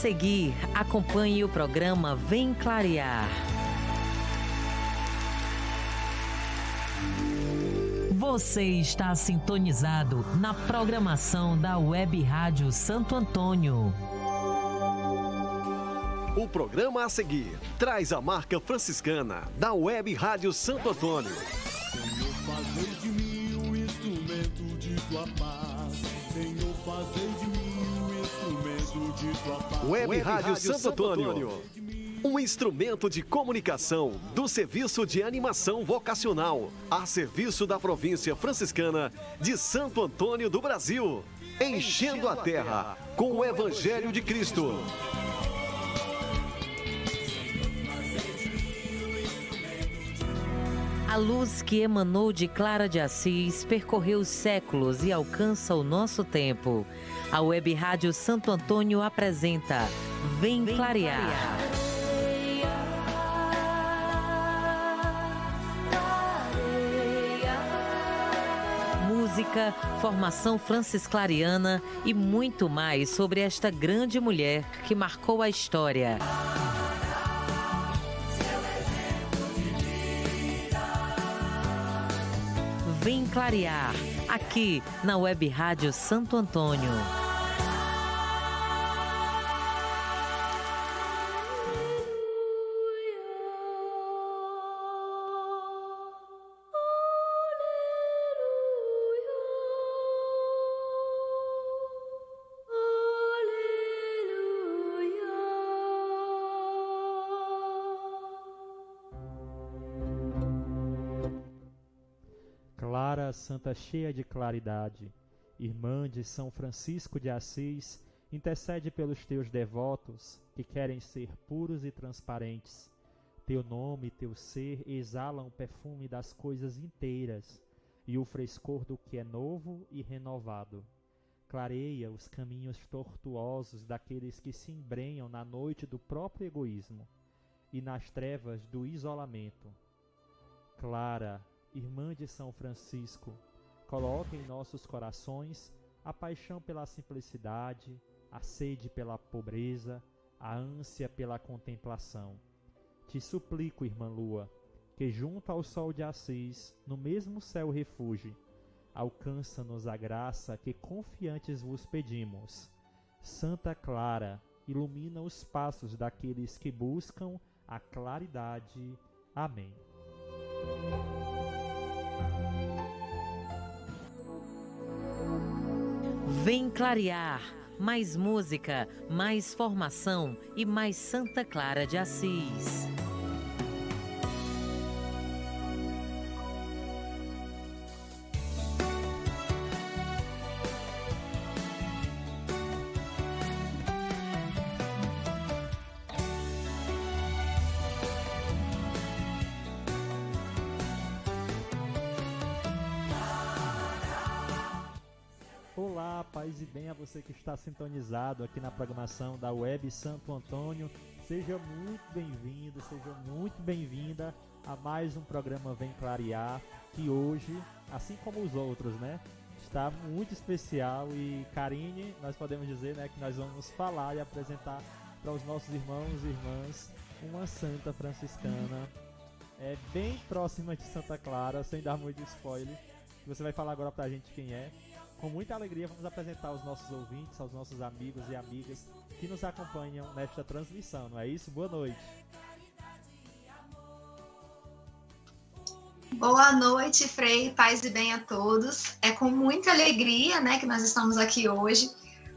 seguir, acompanhe o programa Vem Clarear. Você está sintonizado na programação da Web Rádio Santo Antônio. O programa a seguir traz a marca franciscana da Web Rádio Santo Antônio. Senhor, fazei de mim um instrumento de tua paz. Senhor, fazei de mim um instrumento de tua paz. Web Rádio Santo Antônio. Um instrumento de comunicação do Serviço de Animação Vocacional a serviço da província franciscana de Santo Antônio do Brasil. Enchendo a terra com o Evangelho de Cristo. A luz que emanou de Clara de Assis percorreu os séculos e alcança o nosso tempo. A Web Rádio Santo Antônio apresenta Vem Clarear. Música, formação francisclariana e muito mais sobre esta grande mulher que marcou a história. Vem Clarear, aqui na Web Rádio Santo Antônio. Clara, santa cheia de claridade, irmã de São Francisco de Assis, intercede pelos teus devotos que querem ser puros e transparentes. Teu nome e teu ser exalam o perfume das coisas inteiras e o frescor do que é novo e renovado. Clareia os caminhos tortuosos daqueles que se embrenham na noite do próprio egoísmo e nas trevas do isolamento. Clara, irmã de São Francisco, coloca em nossos corações a paixão pela simplicidade, a sede pela pobreza, a ânsia pela contemplação. Te suplico, irmã Lua, que junto ao sol de Assis, no mesmo céu refugie, alcança-nos a graça que confiantes vos pedimos. Santa Clara, ilumina os passos daqueles que buscam a claridade. Amém. Vem Clarear, mais música, mais formação e mais Santa Clara de Assis. Olá, paz e bem a você que está sintonizado aqui na programação da Web Santo Antônio. Seja muito bem-vindo, seja muito bem-vinda a mais um programa Vem Clarear, que hoje, assim como os outros, né, está muito especial. E Karine, nós podemos dizer, né, que nós vamos falar e apresentar para os nossos irmãos e irmãs uma santa franciscana, bem próxima de Santa Clara, sem dar muito spoiler. Você vai falar agora para a gente quem é. Com muita alegria vamos apresentar aos nossos ouvintes, aos nossos amigos e amigas que nos acompanham nesta transmissão, não é isso? Boa noite. Boa noite, Frei, paz e bem a todos. É com muita alegria, né, que nós estamos aqui hoje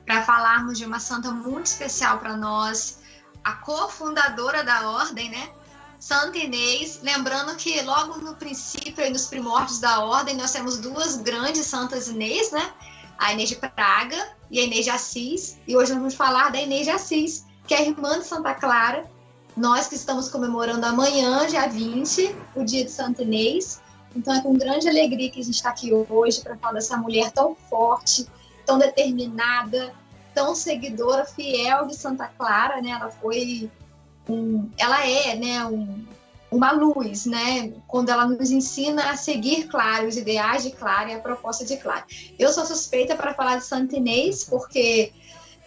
para falarmos de uma santa muito especial para nós, a cofundadora da ordem, né, Santa Inês. Lembrando que logo no princípio e nos primórdios da ordem nós temos duas grandes santas Inês, né? A Inês de Praga e a Inês de Assis. E hoje nós vamos falar da Inês de Assis, que é a irmã de Santa Clara. Nós que estamos comemorando amanhã, dia 20, o dia de Santa Inês. Então é com grande alegria que a gente está aqui hoje para falar dessa mulher tão forte, tão determinada, tão seguidora, fiel de Santa Clara, né? Ela é, né, uma luz, né, quando ela nos ensina a seguir, claro, os ideais de Clara e a proposta de Clara. Eu sou suspeita para falar de Santa Inês, porque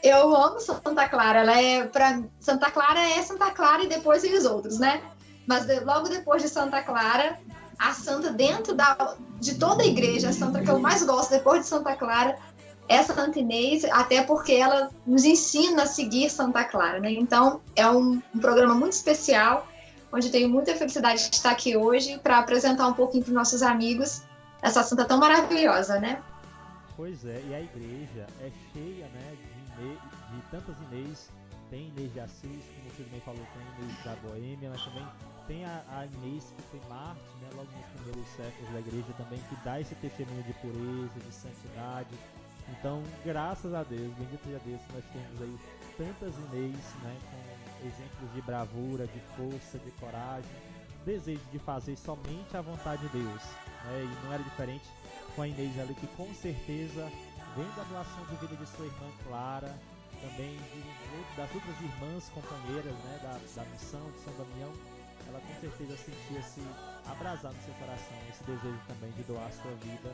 Eu amo Santa Clara. Santa Clara é Santa Clara e depois vem os outros, né? Mas logo depois de Santa Clara, a santa dentro de toda a igreja, a santa que eu mais gosto depois de Santa Clara é Santa Inês, até porque ela nos ensina a seguir Santa Clara, né? Então, é um programa muito especial, onde eu tenho muita felicidade de estar aqui hoje para apresentar um pouquinho para os nossos amigos essa santa tão maravilhosa, né? Pois é, e a igreja é cheia, né, de tantas Inês. Tem Inês de Assis, como você também falou, tem Inês da Boêmia, mas também tem a Inês que foi Marte, né, logo nos primeiros séculos da igreja também, que dá esse testemunho de pureza, de santidade. Então, graças a Deus, bendito seja Deus, nós temos aí tantas Inês, né, com exemplos de bravura, de força, de coragem, desejo de fazer somente a vontade de Deus, né, e não era diferente com a Inês ali, que com certeza vem da doação de vida de sua irmã Clara, também das outras irmãs companheiras, né, da missão de São Damião. Ela com certeza sentia-se abrasar no seu coração esse desejo também de doar a sua vida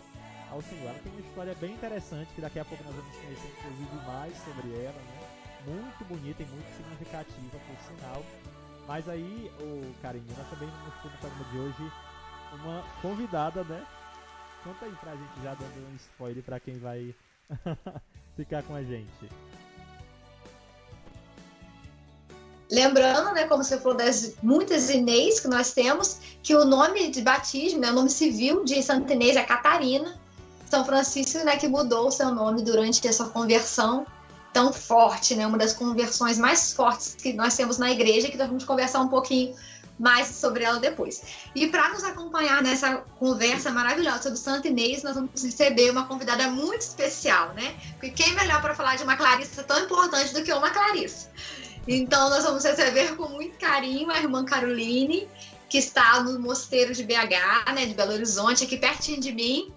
ao Senhor. Ela tem uma história bem interessante, que daqui a pouco nós vamos conhecer inclusive mais sobre ela, né? Muito bonita e muito significativa, por sinal. Mas aí, Carinho, nós também vamos ter no programa de hoje uma convidada, né? Conta aí pra gente, já dando um spoiler pra quem vai ficar com a gente. Lembrando, né, como você falou, das muitas Inês que nós temos, que o nome de batismo, né, o nome civil de Santa Inês é Catarina. São Francisco, né, que mudou o seu nome durante essa conversão tão forte, né, uma das conversões mais fortes que nós temos na igreja, que nós vamos conversar um pouquinho mais sobre ela depois. E para nos acompanhar nessa conversa maravilhosa sobre Santa Inês, nós vamos receber uma convidada muito especial, né? Porque quem melhor para falar de uma Clarissa tão importante do que uma Clarissa? Então, nós vamos receber com muito carinho a irmã Caroline, que está no mosteiro de BH, né, de Belo Horizonte, aqui pertinho de mim.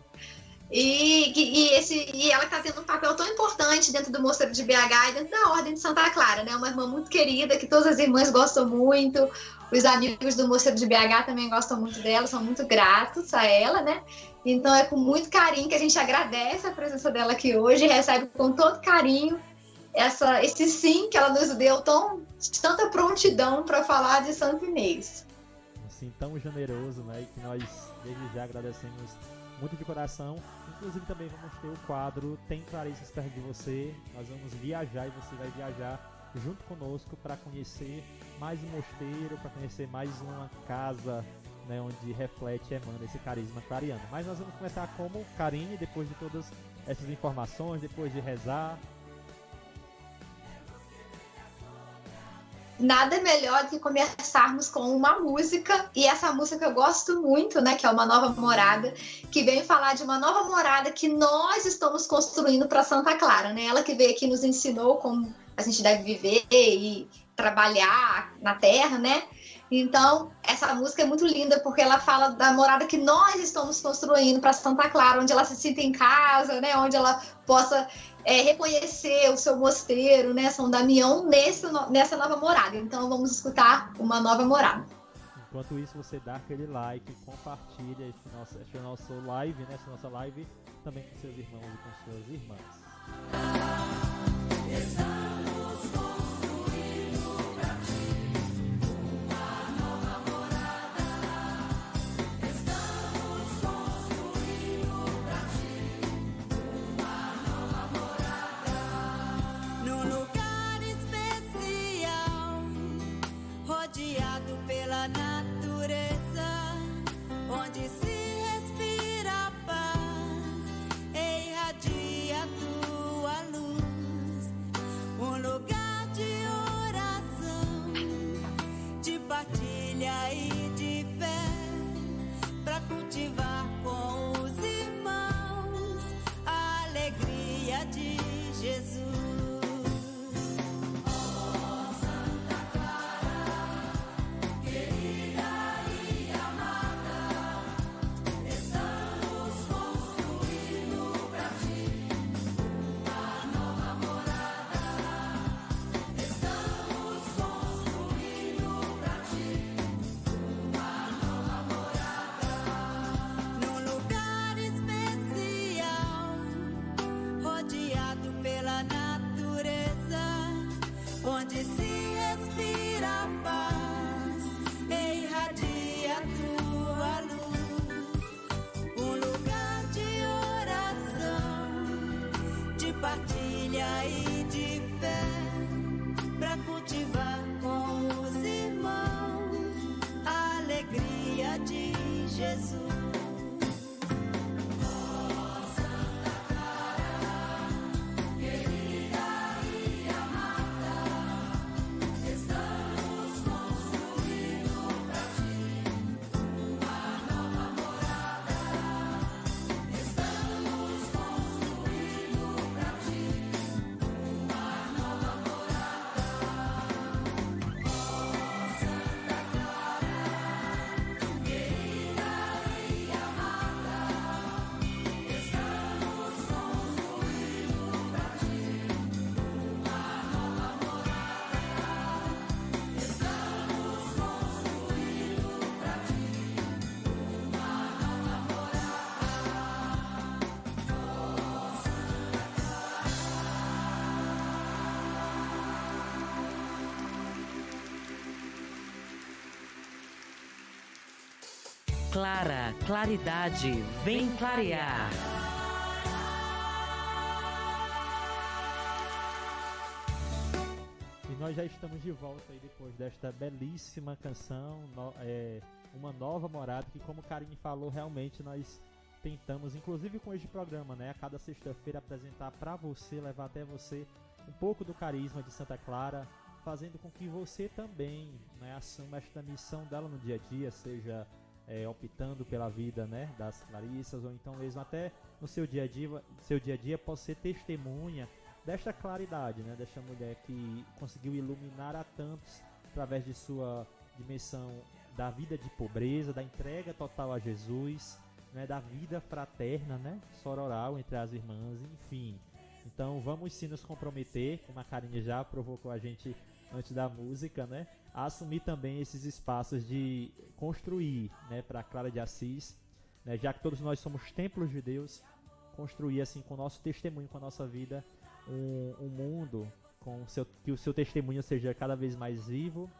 E ela está tendo um papel tão importante dentro do mosteiro de BH e dentro da Ordem de Santa Clara, né? Uma irmã muito querida, que todas as irmãs gostam muito. Os amigos do mosteiro de BH também gostam muito dela, são muito gratos a ela, né? Então, é com muito carinho que a gente agradece a presença dela aqui hoje e recebe com todo carinho esse sim que ela nos deu, tanta prontidão para falar de Santa Inês. Assim, tão generoso, né? E que nós desde já agradecemos muito de coração. Inclusive também vamos ter o quadro Tem Clarissas perto de você. Nós vamos viajar e você vai viajar junto conosco para conhecer mais um mosteiro, para conhecer mais uma casa, né, onde reflete e emana esse carisma clariano. Mas nós vamos começar como Karine, depois de todas essas informações, depois de rezar. Nada melhor do que começarmos com uma música, e essa música eu gosto muito, né, que é Uma Nova Morada, que vem falar de uma nova morada que nós estamos construindo para Santa Clara, né? Ela que veio aqui nos ensinou como a gente deve viver e trabalhar na terra, né? Então, essa música é muito linda porque ela fala da morada que nós estamos construindo para Santa Clara, onde ela se sinta em casa, né? Onde ela possa reconhecer o seu mosteiro, né? São Damião nessa nova morada. Então, vamos escutar Uma Nova Morada. Enquanto isso, você dá aquele like, compartilha esse nosso live, né? Essa nossa live também com seus irmãos e com suas irmãs. Estamos construindo pra ti uma nova morada. Estamos construindo pra ti uma nova morada. Num lugar especial, rodeado pela natureza, onde se respira paz e irradia tua luz. Um lugar de Jesus. Clara, claridade, vem clarear. E nós já estamos de volta aí depois desta belíssima canção, Uma Nova Morada, que como Karine falou, realmente nós tentamos, inclusive com este programa, né, a cada sexta-feira apresentar para você, levar até você um pouco do carisma de Santa Clara, fazendo com que você também, né, assuma esta missão dela no dia a dia, seja optando pela vida, né, das Clarissas, ou então mesmo até no seu dia a dia possa ser testemunha desta claridade, né, desta mulher que conseguiu iluminar a tantos através de sua dimensão da vida de pobreza, da entrega total a Jesus, né, da vida fraterna, né, sororal entre as irmãs, enfim. Então vamos sim nos comprometer, como a Karine já provocou a gente antes da música, né, a assumir também esses espaços de construir, né, para Clara de Assis, né, já que todos nós somos templos de Deus, construir assim com o nosso testemunho, com a nossa vida, um mundo que o seu testemunho seja cada vez mais vivo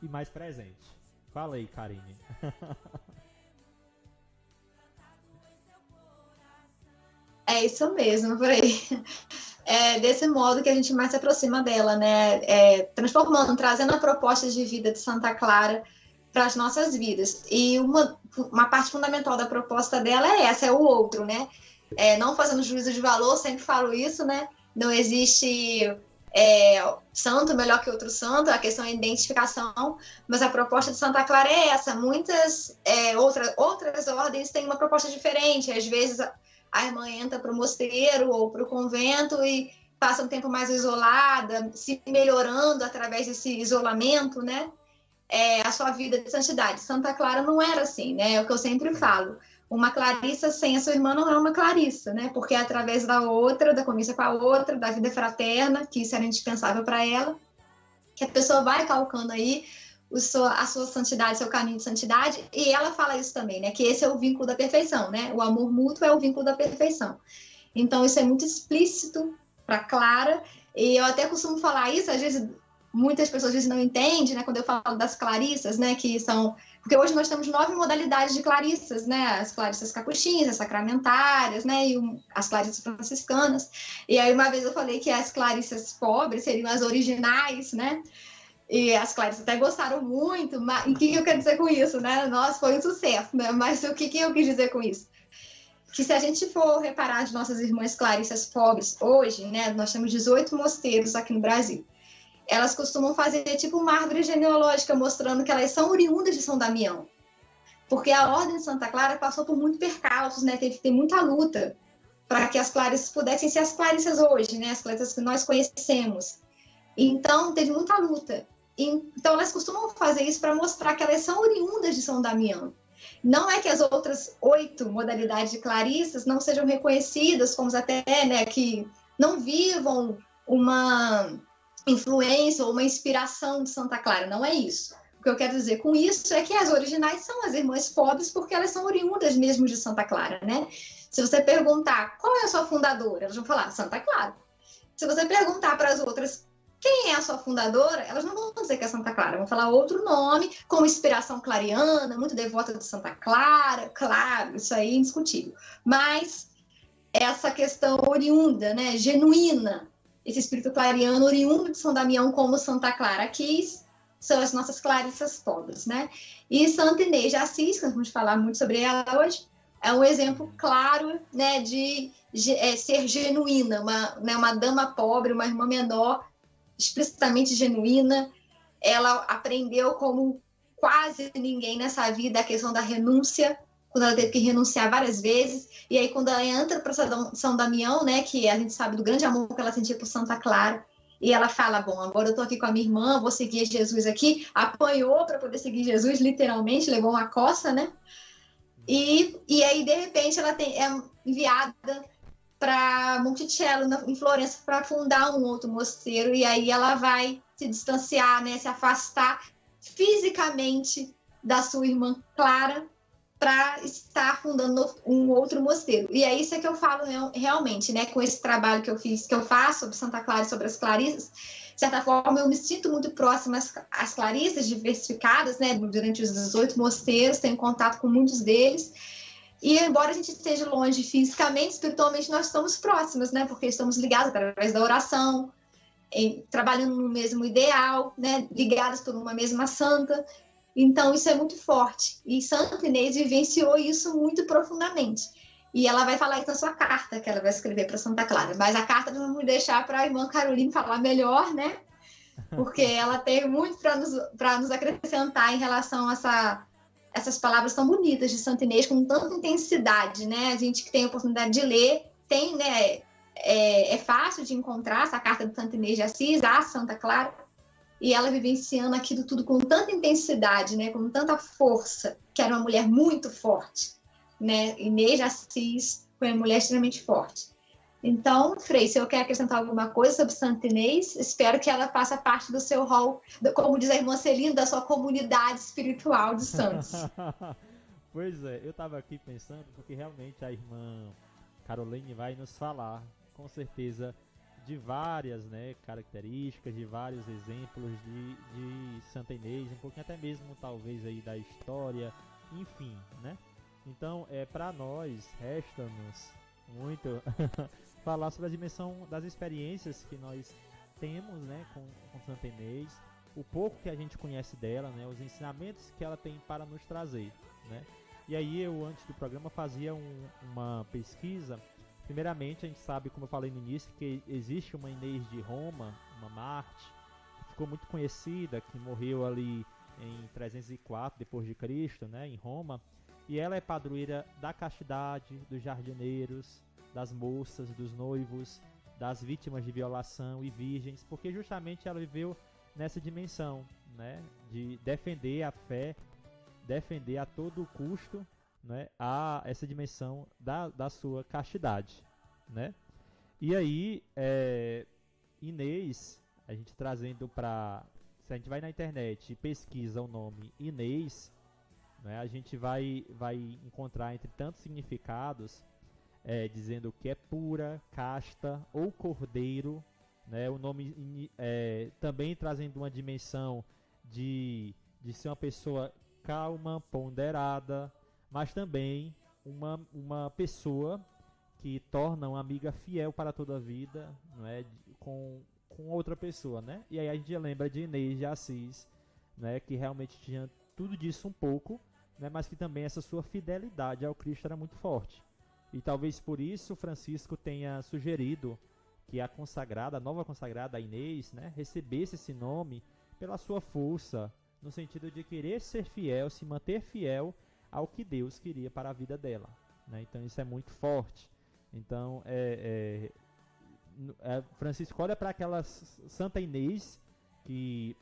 e mais presente. Fala aí, Karine. É isso mesmo, por aí. É desse modo que a gente mais se aproxima dela, né? Transformando, trazendo a proposta de vida de Santa Clara para as nossas vidas. E uma parte fundamental da proposta dela é essa, é o outro, né? Não fazendo juízo de valor, sempre falo isso, né? Não existe santo melhor que outro santo, a questão é a identificação, mas a proposta de Santa Clara é essa. Muitas outras ordens têm uma proposta diferente, às vezes a irmã entra para o mosteiro ou para o convento e passa um tempo mais isolada, se melhorando através desse isolamento, né? A sua vida de santidade. Santa Clara não era assim, né? É o que eu sempre falo. Uma Clarissa sem a sua irmã não é uma Clarissa, né? Porque é através da outra, da convivência com a outra, da vida fraterna, que isso era indispensável para ela, que a pessoa vai calcando aí a sua santidade, seu caminho de santidade, e ela fala isso também, né? Que esse é o vínculo da perfeição, né? O amor mútuo é o vínculo da perfeição. Então, isso é muito explícito para Clara, e eu até costumo falar isso, às vezes muitas pessoas às vezes não entendem, né? Quando eu falo das Clarissas, né? Que são... Porque hoje nós temos 9 modalidades de Clarissas, né? As Clarissas capuchinhas, as sacramentárias, né? E as Clarissas franciscanas. E aí uma vez eu falei que as Clarissas pobres seriam as originais, né? E as Clarissas até gostaram muito, mas o que eu quero dizer com isso, né? Nossa, foi um sucesso, né? Mas o que eu quis dizer com isso? Que se a gente for reparar as nossas irmãs Clarissas pobres hoje, né? Nós temos 18 mosteiros aqui no Brasil. Elas costumam fazer tipo uma árvore genealógica mostrando que elas são oriundas de São Damião. Porque a Ordem de Santa Clara passou por muitos percalços, né? Teve que ter muita luta para que as Clarissas pudessem ser as Clarissas hoje, né? As Clarissas que nós conhecemos. Então, teve muita luta. Então, elas costumam fazer isso para mostrar que elas são oriundas de São Damião. Não é que as outras 8 modalidades de Clarissas não sejam reconhecidas, como até, né, que não vivam uma influência ou uma inspiração de Santa Clara. Não é isso. O que eu quero dizer com isso é que as originais são as irmãs pobres porque elas são oriundas mesmo de Santa Clara, né? Se você perguntar qual é a sua fundadora, elas vão falar Santa Clara. Se você perguntar para as outras quem é a sua fundadora, elas não vão dizer que é Santa Clara, vão falar outro nome, com inspiração clariana, muito devota de Santa Clara, claro, isso aí é indiscutível. Mas essa questão oriunda, né, genuína, esse espírito clariano oriundo de São Damião, como Santa Clara quis, são as nossas Clarissas todas, né? E Santa Inês de Assis, que nós vamos falar muito sobre ela hoje, é um exemplo claro, né, de ser genuína, uma dama pobre, uma irmã menor, explicitamente genuína. Ela aprendeu como quase ninguém nessa vida a questão da renúncia, quando ela teve que renunciar várias vezes, e aí quando ela entra para São Damião, né, que a gente sabe do grande amor que ela sentia por Santa Clara, e ela fala, bom, agora eu estou aqui com a minha irmã, vou seguir Jesus aqui, apanhou para poder seguir Jesus, literalmente, levou uma coça, né, e aí, de repente, ela é enviada para Monticello, em Florença, para fundar um outro mosteiro, e aí ela vai se distanciar, né, se afastar fisicamente da sua irmã Clara, para estar fundando um outro mosteiro. E é isso que eu falo realmente, né, com esse trabalho que eu faço sobre Santa Clara e sobre as Clarissas. De certa forma, eu me sinto muito próxima às Clarissas diversificadas, né, durante os 18 mosteiros, tenho contato com muitos deles. E embora a gente esteja longe fisicamente, espiritualmente nós estamos próximas, né, porque estamos ligados através da oração, trabalhando no mesmo ideal, né, ligadas por uma mesma santa. Então, isso é muito forte. E Santa Inês vivenciou isso muito profundamente. E ela vai falar isso na sua carta, que ela vai escrever para Santa Clara. Mas a carta nós vamos deixar para a irmã Caroline falar melhor, né? Porque ela tem muito para nos acrescentar em relação a essas palavras tão bonitas de Santa Inês, com tanta intensidade, né? A gente que tem a oportunidade de ler, tem, né? É fácil de encontrar essa carta de Santa Inês de Assis, a Santa Clara, e ela vivenciando aquilo tudo com tanta intensidade, né, com tanta força, que era uma mulher muito forte, né? Inês de Assis foi uma mulher extremamente forte. Então, Frei, se eu quero acrescentar alguma coisa sobre Santa Inês, espero que ela faça parte do seu rol, como diz a irmã Celina, da sua comunidade espiritual de santos. Pois é, eu estava aqui pensando, porque realmente a irmã Caroline vai nos falar, com certeza, de várias, né, características, de vários exemplos de Santa Inês, um pouquinho até mesmo talvez aí da história, enfim, né? Então, para nós resta-nos muito falar sobre a dimensão das experiências que nós temos, né, com Santa Inês, o pouco que a gente conhece dela, né, os ensinamentos que ela tem para nos trazer, né? E aí eu, antes do programa, fazia uma pesquisa. Primeiramente, a gente sabe, como eu falei no início, que existe uma Inês de Roma, uma Marte, que ficou muito conhecida, que morreu ali em 304 depois de Cristo, né, em Roma, e ela é padroeira da castidade, dos jardineiros, das moças, dos noivos, das vítimas de violação e virgens, porque justamente ela viveu nessa dimensão, né, de defender a fé, defender a todo custo, né, a essa dimensão da sua castidade, né? E aí, Inês, a gente trazendo para... Se a gente vai na internet e pesquisa o nome Inês, né, a gente vai encontrar entre tantos significados, dizendo que é pura, casta ou cordeiro, né? O nome também trazendo uma dimensão de ser uma pessoa calma, ponderada, mas também uma pessoa que torna uma amiga fiel para toda a vida, não é? com outra pessoa, né? E aí a gente lembra de Inês de Assis, né? Que realmente tinha tudo disso um pouco, né? Mas que também essa sua fidelidade ao Cristo era muito forte. E talvez por isso Francisco tenha sugerido que a nova consagrada, a Inês, né? Recebesse esse nome pela sua força, no sentido de querer ser fiel, se manter fiel ao que Deus queria para a vida dela, né? Então isso é muito forte. Então Francisco olha para aquela Santa Inês que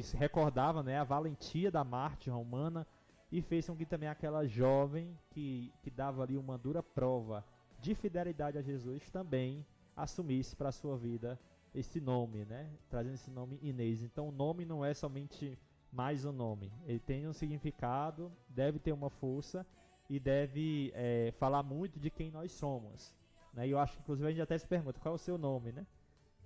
se recordava, né, a valentia da Marte romana, e fez com que também aquela jovem que dava ali uma dura prova de fidelidade a Jesus também assumisse para a sua vida esse nome, né, trazendo esse nome Inês. Então o nome não é somente mais um nome, ele tem um significado, deve ter uma força e deve falar muito de quem nós somos, né? E eu acho que inclusive a gente até se pergunta qual é o seu nome, né?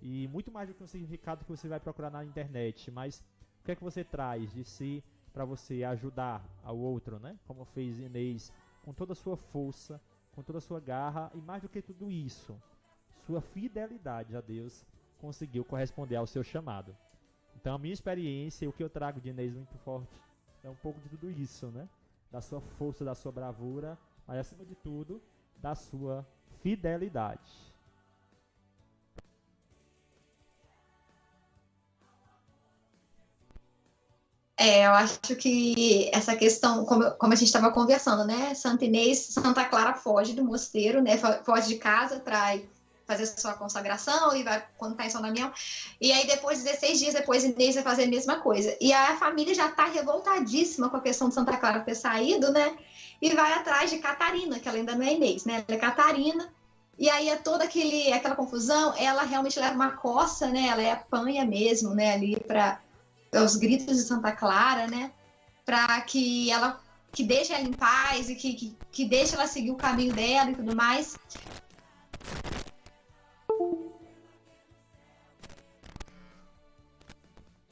E muito mais do que um significado que você vai procurar na internet, mas o que é que você traz de si para você ajudar ao outro, né? Como fez Inês, com toda a sua força, com toda a sua garra, e mais do que tudo isso, sua fidelidade a Deus conseguiu corresponder ao seu chamado. Então a minha experiência e o que eu trago de Inês muito forte é um pouco de tudo isso, né? Da sua força, da sua bravura, mas acima de tudo, da sua fidelidade. Eu acho que essa questão, como a gente estava conversando, né? Santa Inês, Santa Clara foge do mosteiro, né? Foge de casa para fazer sua consagração e vai quando está em São Damião. E aí, depois, 16 dias depois, Inês vai fazer a mesma coisa. E a família já está revoltadíssima com a questão de Santa Clara ter saído, né? E vai atrás de Catarina, que ela ainda não é Inês, né? Ela é Catarina. E aí é toda aquela confusão. Ela realmente leva uma coça, né? Ela apanha mesmo, né? Ali para os gritos de Santa Clara, né? Para que deixe ela em paz e que deixe ela seguir o caminho dela e tudo mais.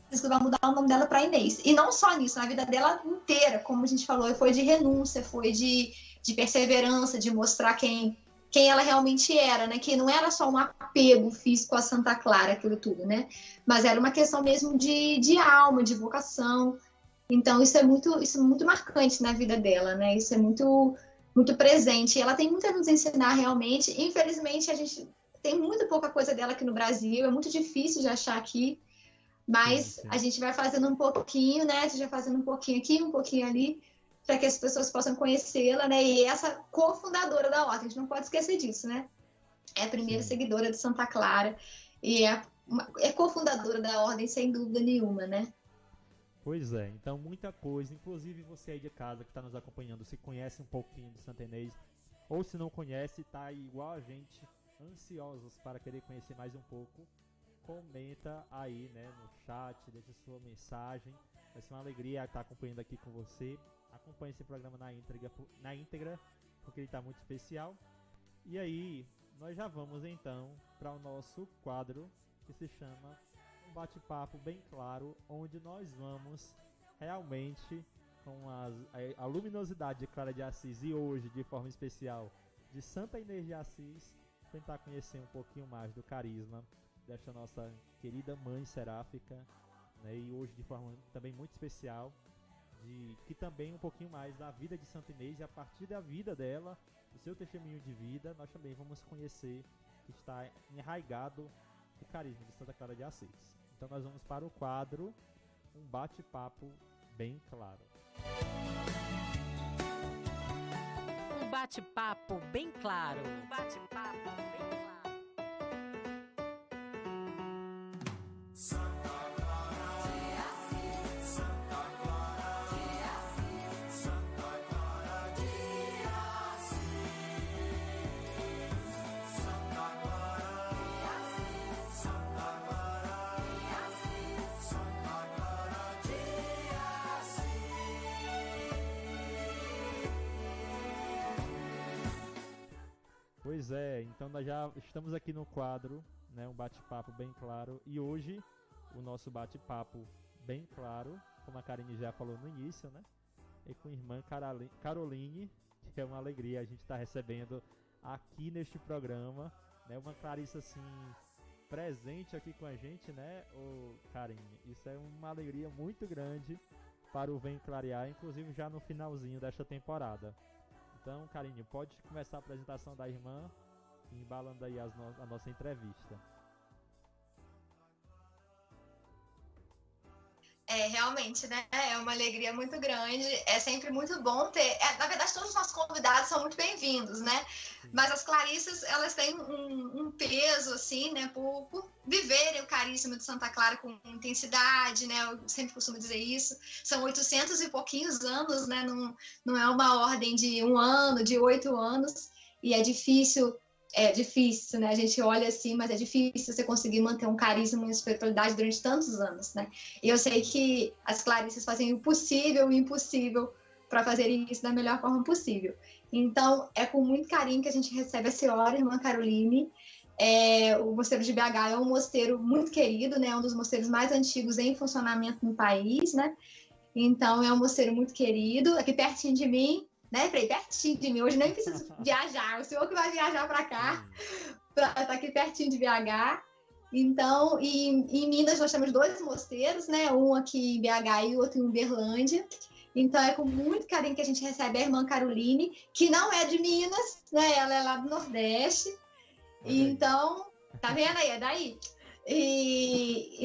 Que vai mudar o nome dela para Inês. E não só nisso, na vida dela inteira, como a gente falou, foi de renúncia, foi de perseverança, de mostrar quem ela realmente era, né? Que não era só um apego físico a Santa Clara, aquilo tudo, né? Mas era uma questão mesmo de alma, de vocação. Então, isso é muito marcante na vida dela, né? Isso é muito, muito presente. E ela tem muito a nos ensinar, realmente. Infelizmente, a gente tem muito pouca coisa dela aqui no Brasil. É muito difícil de achar aqui. Mas a gente vai fazendo um pouquinho, né? A gente vai fazendo um pouquinho aqui, um pouquinho ali, para que as pessoas possam conhecê-la, né? E essa cofundadora da ordem, a gente não pode esquecer disso, né? É a primeira seguidora de Santa Clara e é cofundadora da ordem, sem dúvida nenhuma, né? Pois é, então muita coisa, inclusive você aí de casa que está nos acompanhando, se conhece um pouquinho de Santa Inês, ou se não conhece, tá igual a gente, ansiosos para querer conhecer mais um pouco, comenta aí, né, no chat, deixa sua mensagem. Vai ser uma alegria estar acompanhando aqui com você. Acompanhe esse programa na íntegra, porque ele está muito especial. E aí, nós já vamos então para o nosso quadro que se chama Um Bate-Papo Bem Claro, onde nós vamos realmente, com a luminosidade de Clara de Assis e hoje, de forma especial, de Santa Inês de Assis, tentar conhecer um pouquinho mais do carisma desta nossa querida mãe seráfica, né? E hoje de forma também muito especial, que também um pouquinho mais da vida de Santa Inês, e a partir da vida dela, do seu testemunho de vida, nós também vamos conhecer que está enraigado o carisma de Santa Clara de Assis. Então nós vamos para o quadro Um Bate-Papo Bem Claro. Um bate-papo bem claro. Um bate-papo bem claro. Pois é, então nós já estamos aqui no quadro, né, um bate-papo bem claro, e hoje o nosso bate-papo bem claro, como a Karine já falou no início, né, é com a irmã Caroline, que é uma alegria a gente estar recebendo aqui neste programa, né, uma Clarissa assim, presente aqui com a gente, né, Karine, isso é uma alegria muito grande para o Vem Clarear, inclusive já no finalzinho desta temporada. Então, Karine, pode começar a apresentação da irmã, embalando aí a nossa entrevista. Realmente, né? É uma alegria muito grande. É sempre muito bom ter. Na verdade, todos os nossos convidados são muito bem-vindos, né? Mas as Clarissas, elas têm um peso, assim, né? Por viverem o carisma de Santa Clara com intensidade, né? Eu sempre costumo dizer isso. São 800 e pouquinhos anos, né? Não é uma ordem de 1 ano, de 8 anos. E é difícil, né? A gente olha assim, mas é difícil você conseguir manter um carisma e uma espiritualidade durante tantos anos, né? E eu sei que as Clarissas fazem o possível e o impossível para fazerem isso da melhor forma possível. Então, é com muito carinho que a gente recebe a senhora, irmã Caroline. O mosteiro de BH é um mosteiro muito querido, né? É um dos mosteiros mais antigos em funcionamento no país, né? Então, é um mosteiro muito querido, aqui pertinho de mim, né, Frei? Pertinho de mim. Hoje nem preciso viajar. O senhor que vai viajar para cá, para estar aqui pertinho de BH. Então, em Minas nós temos 2 mosteiros, né? Um aqui em BH e o outro em Uberlândia. Então, é com muito carinho que a gente recebe a irmã Caroline, que não é de Minas, né? Ela é lá do Nordeste. Então, tá vendo aí? É daí.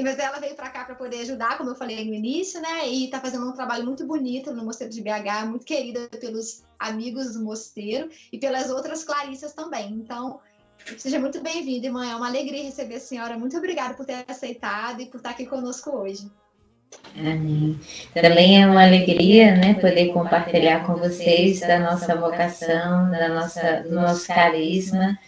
Mas ela veio para cá para poder ajudar, como eu falei no início, né? E tá fazendo um trabalho muito bonito no Mosteiro de BH, muito querida pelos amigos do mosteiro e pelas outras Clarissas também. Então, seja muito bem-vinda, irmã. É uma alegria receber a senhora. Muito obrigada por ter aceitado e por estar aqui conosco hoje. Amém. Também é uma alegria, né, poder compartilhar com vocês da nossa vocação, do nosso carisma,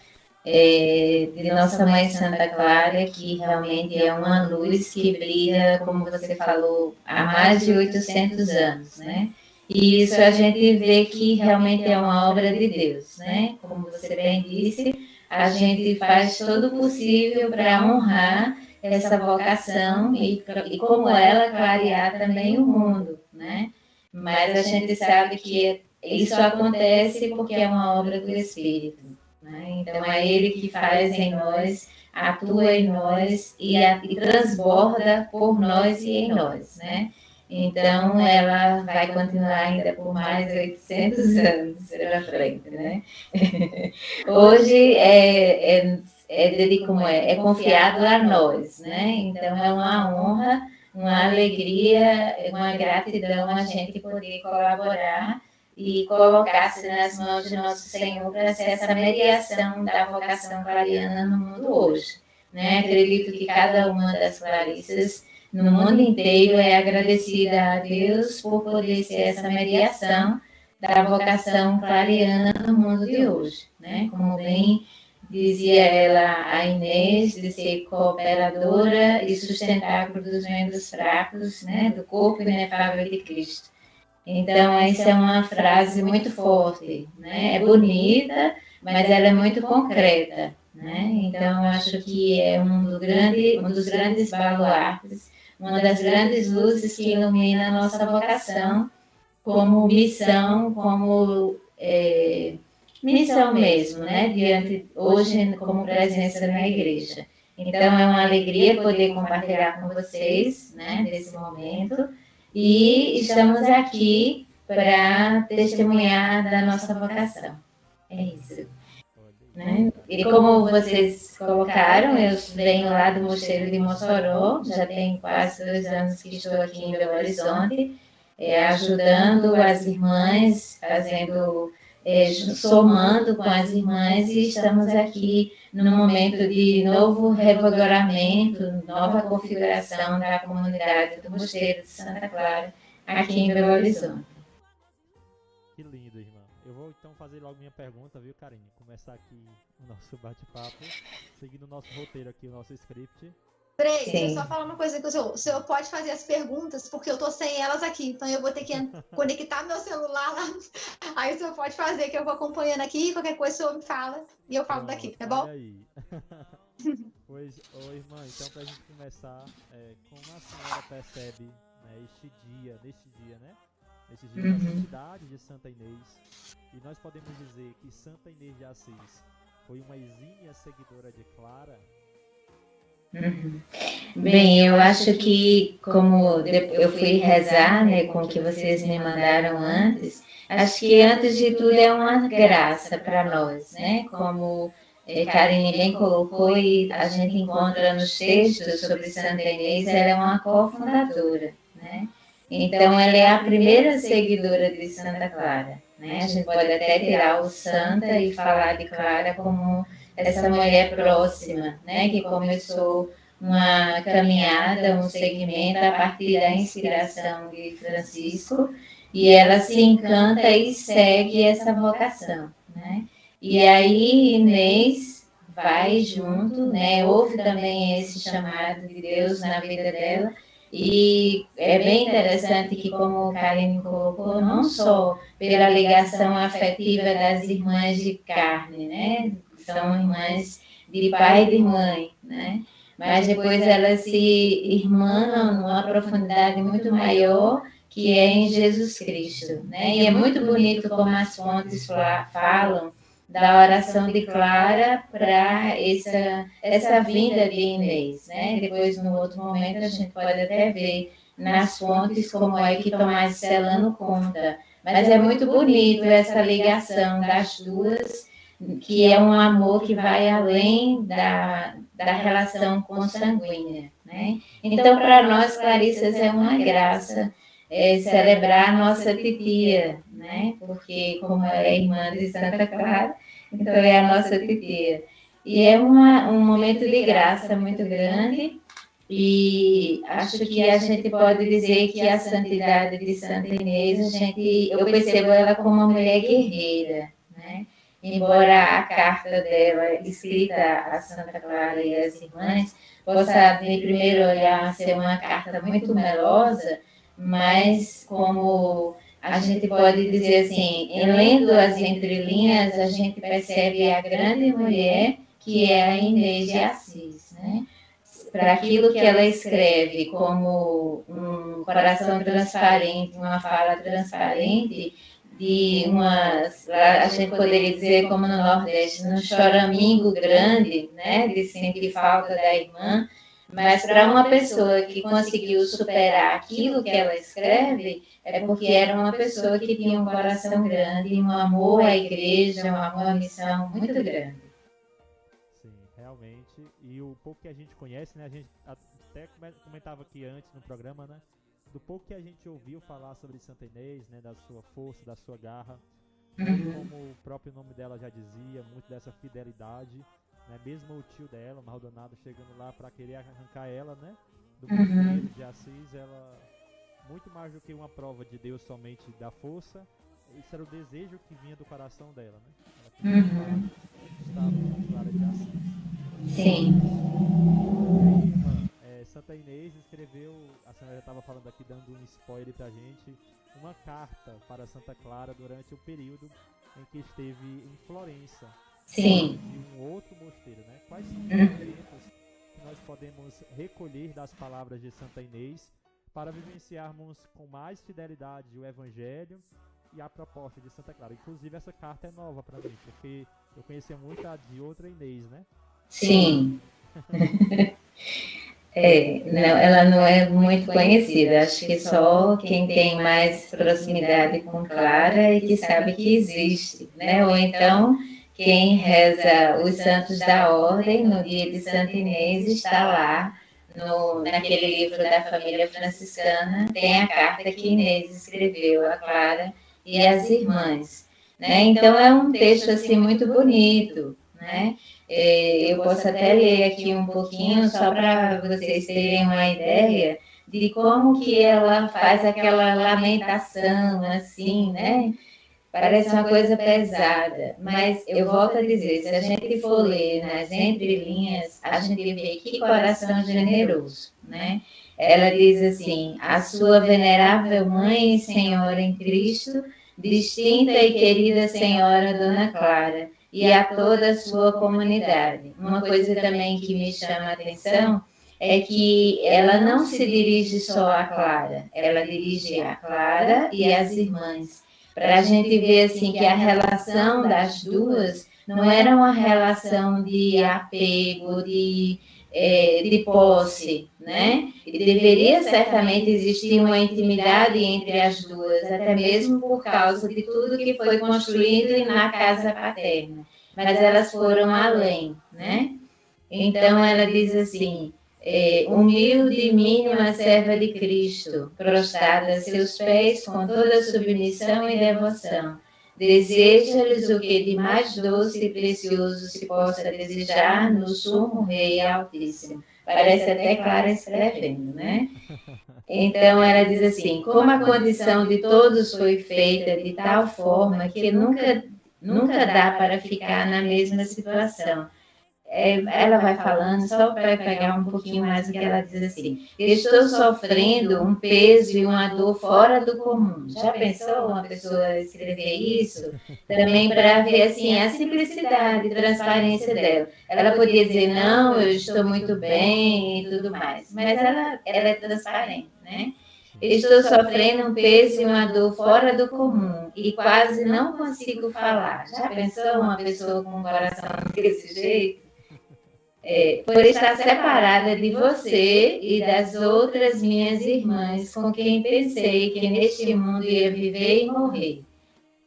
de nossa Mãe Santa Clara, que realmente é uma luz que brilha, como você falou, há mais de 800 anos, né? E isso a gente vê que realmente é uma obra de Deus, né? Como você bem disse, a gente faz todo o possível para honrar essa vocação e como ela clarear também o mundo, né? Mas a gente sabe que isso acontece porque é uma obra do Espírito, né? Então é Ele que faz em nós, atua em nós e transborda por nós e em nós, né? Então ela vai continuar ainda por mais 800 anos pela frente, né? Hoje é confiado a nós, né? Então é uma honra, uma alegria, uma gratidão a gente poder colaborar e colocar-se nas mãos de nosso Senhor para ser essa mediação da vocação clariana no mundo hoje, né? Acredito que cada uma das Clarissas no mundo inteiro é agradecida a Deus por poder ser essa mediação da vocação clariana no mundo de hoje, né? Como bem dizia ela, a Inês, de ser cooperadora e sustentáculo dos membros fracos, né, do corpo inefável de Cristo. Então, essa é uma frase muito forte, né? É bonita, mas ela é muito concreta, né? Então, acho que é um dos grandes baluartes, uma das grandes luzes que ilumina a nossa vocação como missão, como missão mesmo, né? Hoje como presença na igreja. Então é uma alegria poder compartilhar com vocês, né, nesse momento, e estamos aqui para testemunhar da nossa vocação. É isso. Né? E como vocês colocaram, eu venho lá do Mosteiro de Mossoró, já tem quase 2 anos que estou aqui em Belo Horizonte, ajudando as irmãs, somando com as irmãs, e estamos aqui no momento de novo revigoramento, nova configuração da comunidade do Mosteiro de Santa Clara, aqui em Belo Horizonte. Que lindo, irmã. Eu vou então fazer logo minha pergunta, viu, Karine? Começar aqui o nosso bate-papo, seguindo o nosso roteiro aqui, o nosso script. Peraí, deixa eu só falar uma coisa com o senhor pode fazer as perguntas, porque eu tô sem elas aqui, então eu vou ter que conectar meu celular lá. Aí o senhor pode fazer, que eu vou acompanhando aqui, qualquer coisa o senhor me fala e eu falo daqui, tá bom? Aí. Pois, irmã, então pra gente começar, como a senhora percebe, né, neste dia, né? Neste dia da santidade de Santa Inês, e nós podemos dizer que Santa Inês de Assis foi uma exímia seguidora de Clara. Bem, eu acho que como eu fui rezar, né, com o que vocês me mandaram antes, acho que antes de tudo é uma graça para nós, né? Como Karine bem colocou e a gente encontra nos textos sobre Santa Inês, ela é uma cofundadora, né? Então ela é a primeira seguidora de Santa Clara, né? A gente pode até tirar o Santa e falar de Clara como essa mulher próxima, né, que começou uma caminhada, um segmento a partir da inspiração de Francisco, e ela se encanta e segue essa vocação, né? E aí Inês vai junto, né? Houve também esse chamado de Deus na vida dela, e é bem interessante que, como o Karine colocou, não só pela ligação afetiva das irmãs de carne, né? São irmãs de pai e de mãe, né? Mas depois elas se irmanam numa profundidade muito maior, que é em Jesus Cristo, né? E é muito bonito como as fontes falam da oração de Clara para essa vinda de Inês, né? Depois, num outro momento, a gente pode até ver nas fontes como é que Tomás de Celano conta. Mas é muito bonito essa ligação das duas, que é um amor que vai além da relação consanguínea, né? Então, para nós, clarissas, é uma graça celebrar a nossa titia, né? Porque, como ela é irmã de Santa Clara, então é a nossa titia. E é um momento de graça muito grande, e acho que a gente pode dizer que a santidade de Santa Inês, eu percebo ela como uma mulher guerreira, né? Embora a carta dela, escrita a Santa Clara e as irmãs, possa, de primeiro olhar, ser uma carta muito melosa, mas como a gente pode dizer assim, em lendo as entrelinhas, a gente percebe a grande mulher que é a Inês de Assis, né? Para aquilo que ela escreve como um coração transparente, uma fala transparente, a gente poderia dizer como no Nordeste, um choramingo grande, né, de sentir falta da irmã, mas para uma pessoa que conseguiu superar aquilo que ela escreve, é porque era uma pessoa que tinha um coração grande, um amor à igreja, um amor à missão muito grande. Sim, realmente. E o pouco que a gente conhece, né, a gente até comentava aqui antes no programa, né, do pouco que a gente ouviu falar sobre Santa Inês, né, da sua força, da sua garra, como o próprio nome dela já dizia, muito dessa fidelidade, né, mesmo o tio dela, o Maldonado, chegando lá para querer arrancar ela, né, do mosteiro de Assis, ela, muito mais do que uma prova de Deus somente da força, isso era o desejo que vinha do coração dela, né, ela queria estar com Clara de Assis. Sim. Santa Inês escreveu, a senhora já estava falando aqui, dando um spoiler pra gente, uma carta para Santa Clara durante o período em que esteve em Florença. Sim. De um outro mosteiro, né? Quais são os elementos que nós podemos recolher das palavras de Santa Inês para vivenciarmos com mais fidelidade o Evangelho e a proposta de Santa Clara? Inclusive, essa carta é nova para mim, porque eu conhecia muito a de outra Inês, né? Sim. Não, ela não é muito conhecida, acho que só quem tem mais proximidade com Clara e que sabe que existe, né? Ou então quem reza os santos da ordem no dia de Santa Inês está lá naquele livro da família franciscana, tem a carta que Inês escreveu a Clara e as irmãs, né? Então é um texto assim muito bonito, né? Eu posso até ler aqui um pouquinho, só para vocês terem uma ideia de como que ela faz aquela lamentação, assim, né? Parece uma coisa pesada, mas eu volto a dizer, se a gente for ler nas entrelinhas, a gente vê que coração generoso, né? Ela diz assim, a sua venerável mãe e senhora em Cristo, distinta e querida senhora Dona Clara, e a toda a sua comunidade. Uma coisa também que me chama a atenção é que ela não se dirige só a Clara, ela dirige a Clara e as irmãs, para a gente ver assim que a relação das duas não era uma relação de apego, de posse, né? E deveria certamente existir uma intimidade entre as duas, até mesmo por causa de tudo que foi construído na casa paterna. Mas elas foram além, né? Então ela diz assim, humilde e mínima serva de Cristo, prostrada a seus pés com toda submissão e devoção, deseja-lhes o que de mais doce e precioso se possa desejar no sumo Rei Altíssimo. Parece até Clara escrevendo, né? Então ela diz assim, como a condição de todos foi feita de tal forma que nunca dá para ficar na mesma situação. Ela vai falando, só para pegar um pouquinho mais do que ela diz assim, estou sofrendo um peso e uma dor fora do comum. Já pensou uma pessoa escrever isso? Também para ver assim, a simplicidade e transparência dela. Ela podia dizer, não, eu estou muito bem e tudo mais, mas ela é transparente, né? Estou sofrendo um peso e uma dor fora do comum e quase não consigo falar. Já pensou uma pessoa com um coração desse jeito? Por estar separada de você e das outras minhas irmãs com quem pensei que neste mundo ia viver e morrer.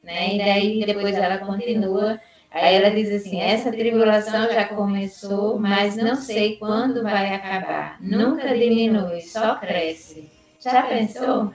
Né? E daí depois ela continua, aí ela diz assim, essa tribulação já começou, mas não sei quando vai acabar. Nunca diminui, só cresce. Já pensou?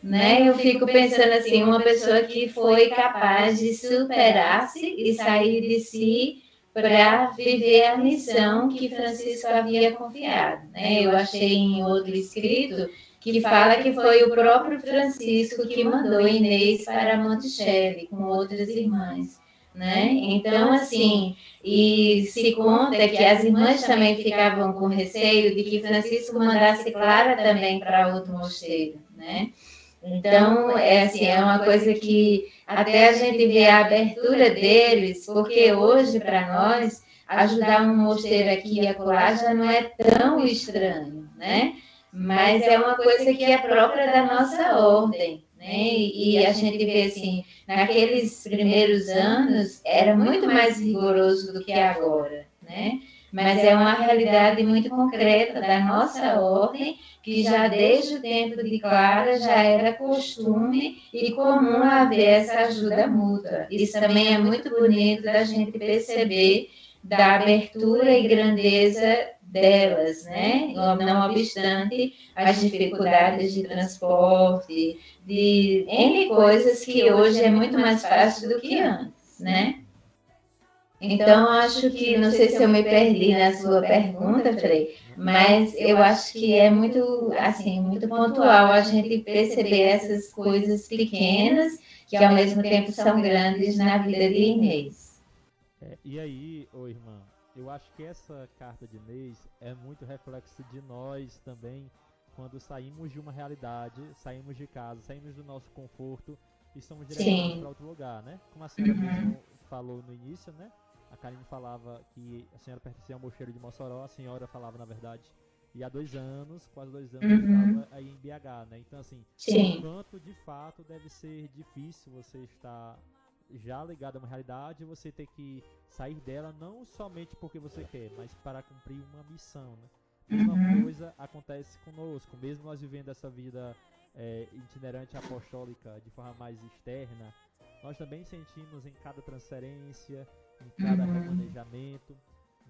Né? Eu fico pensando assim, uma pessoa que foi capaz de superar-se e sair de si para viver a missão que Francisco havia confiado. Né? Eu achei em outro escrito que fala que foi o próprio Francisco que mandou Inês para Monticelli com outras irmãs. Né? Então, assim, e se conta que as irmãs também ficavam com receio de que Francisco mandasse Clara também para outro mosteiro, né? Então, é uma coisa que até a gente vê a abertura deles, porque hoje, para nós, ajudar um mosteiro aqui e acolá já não é tão estranho, né? Mas é uma coisa que é própria da nossa ordem. Né? E a gente vê assim, naqueles primeiros anos era muito mais rigoroso do que agora, né? Mas é uma realidade muito concreta da nossa ordem, que já desde o tempo de Clara já era costume e comum haver essa ajuda mútua. Isso também é muito bonito da gente perceber da abertura e grandeza delas, né? Não obstante as dificuldades de transporte, de N coisas que hoje é muito mais fácil do que antes, né? Então, acho que, não sei se eu me perdi na sua pergunta, Frei, mas eu acho que é muito, assim, muito pontual a gente perceber essas coisas pequenas que, ao mesmo tempo, são grandes na vida de Inês. E aí, irmã, eu acho que essa carta de Inês é muito reflexo de nós também, quando saímos de uma realidade, saímos de casa, saímos do nosso conforto e estamos direcionados para outro lugar, né? Como a senhora mesmo falou no início, né? A Karine falava que a senhora pertencia ao mosteiro de Mossoró, a senhora falava, na verdade, e há 2 anos, quase 2 anos, estava aí em BH, né? Então, assim, o quanto de fato deve ser difícil você estar já ligado a uma realidade e você ter que sair dela não somente porque você quer, mas para cumprir uma missão, né? Mesma coisa acontece conosco, mesmo nós vivendo essa vida itinerante apostólica de forma mais externa, nós também sentimos em cada transferência, em cada remanejamento,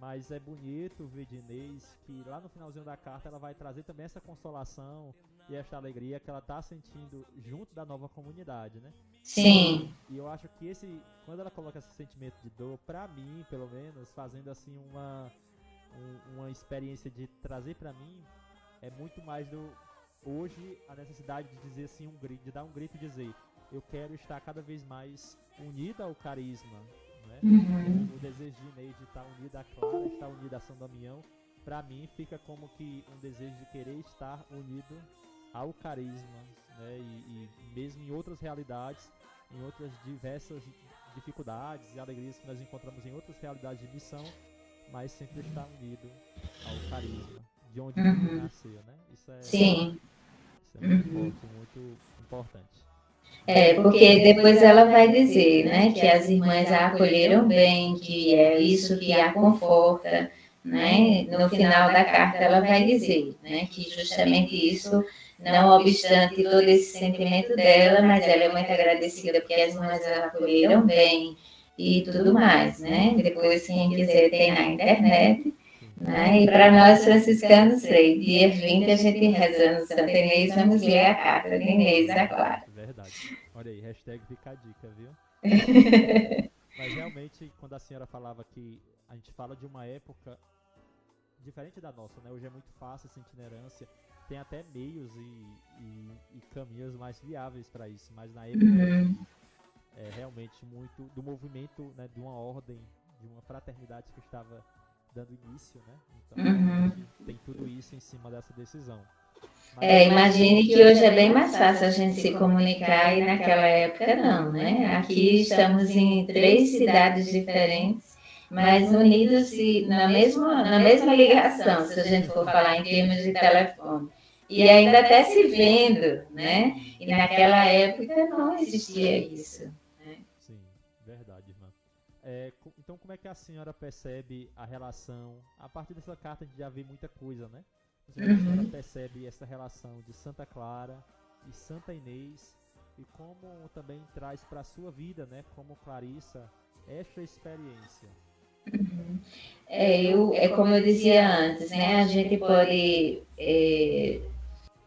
mas é bonito ver de Inês que lá no finalzinho da carta ela vai trazer também essa consolação e essa alegria que ela está sentindo junto da nova comunidade, né? Sim. E eu acho que quando ela coloca esse sentimento de dor, para mim, pelo menos, fazendo assim uma experiência de trazer para mim, é muito mais hoje a necessidade de dizer assim, de dar um grito e dizer, eu quero estar cada vez mais unida ao carisma, né? O desejo de Inês de estar unida a Clara, estar unida a São Damião, para mim fica como que um desejo de querer estar unido ao carisma, né? E mesmo em outras realidades, em outras diversas dificuldades e alegrias que nós encontramos em outras realidades de missão, mas sempre estar unido ao carisma, de onde nasceu, né? Isso é muito forte, muito importante. Porque depois ela vai dizer, né, que as irmãs a acolheram bem, que é isso que a conforta, né? No final da carta ela vai dizer, né, que justamente isso, não obstante todo esse sentimento dela, mas ela é muito agradecida porque as irmãs a acolheram bem e tudo mais, né? Depois, quem quiser, tem na internet. Né? E para nós franciscanos, dia 20 a gente rezando Santa Inês, vamos ler a carta de Inês a Clara. Verdade. Olha aí, hashtag fica a dica, viu? Mas realmente, quando a senhora falava que a gente fala de uma época diferente da nossa, né? Hoje é muito fácil essa itinerância, tem até meios e caminhos mais viáveis para isso, mas na época é realmente muito do movimento, né? De uma ordem, de uma fraternidade que estava dando início, né? Então, tem tudo isso em cima dessa decisão. Imagine que hoje é bem mais fácil a gente se comunicar e naquela época não, né? Aqui estamos em 3 cidades diferentes, mas unidos na mesma ligação, se a gente for falar em termos de telefone. e ainda até se vendo, né? E naquela época não existia isso. Sim, verdade, irmã. Então, como é que a senhora percebe a relação? A partir dessa carta a gente já vê muita coisa, né? Como a senhora percebe essa relação de Santa Clara e Santa Inês e como também traz para a sua vida, né? Como Clarissa, esta experiência. É como eu dizia antes, né? A gente pode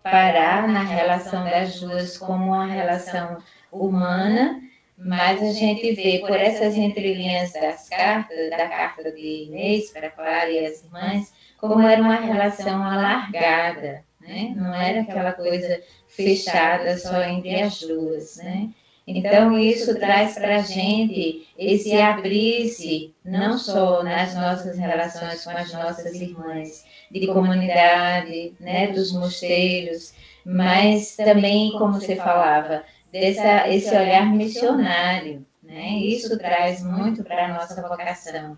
parar na relação das duas como uma relação humana, mas a gente vê por essas entrelinhas das cartas, da carta de Inês para Clara e as irmãs, como era uma relação alargada, né? Não era aquela coisa fechada só entre as duas, né? Então, isso traz para a gente esse abrir-se, não só nas nossas relações com as nossas irmãs de comunidade, né, dos mosteiros, mas também, como você falava, esse olhar missionário, né? Isso traz muito para a nossa vocação.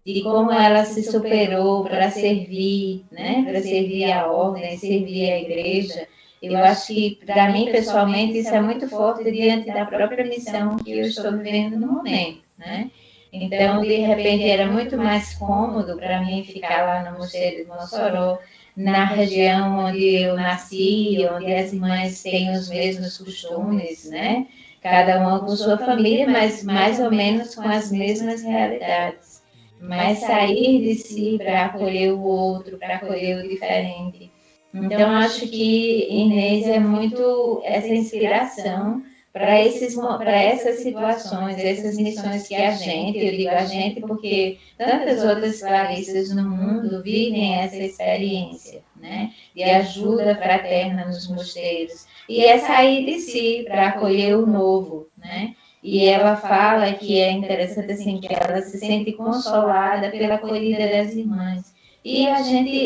E como ela se superou para servir, né? Para servir a ordem, servir a igreja. Eu acho que, para mim, pessoalmente, isso é muito forte diante da própria missão que eu estou vivendo no momento, né? Então, de repente, era muito mais cômodo para mim ficar lá no Mosteiro de Mossoró, na região onde eu nasci, onde as irmãs têm os mesmos costumes, né? Cada uma com sua família, mas mais ou menos com as mesmas realidades. Mas sair de si para acolher o outro, para acolher o diferente. Então, acho que Inês é muito essa inspiração para essas situações, essas missões que a gente, eu digo a gente porque tantas outras Clarissas no mundo vivem essa experiência, né? De ajuda fraterna nos mosteiros. E é sair de si para acolher o novo, né? E ela fala que é interessante assim, que ela se sente consolada pela acolhida das irmãs. E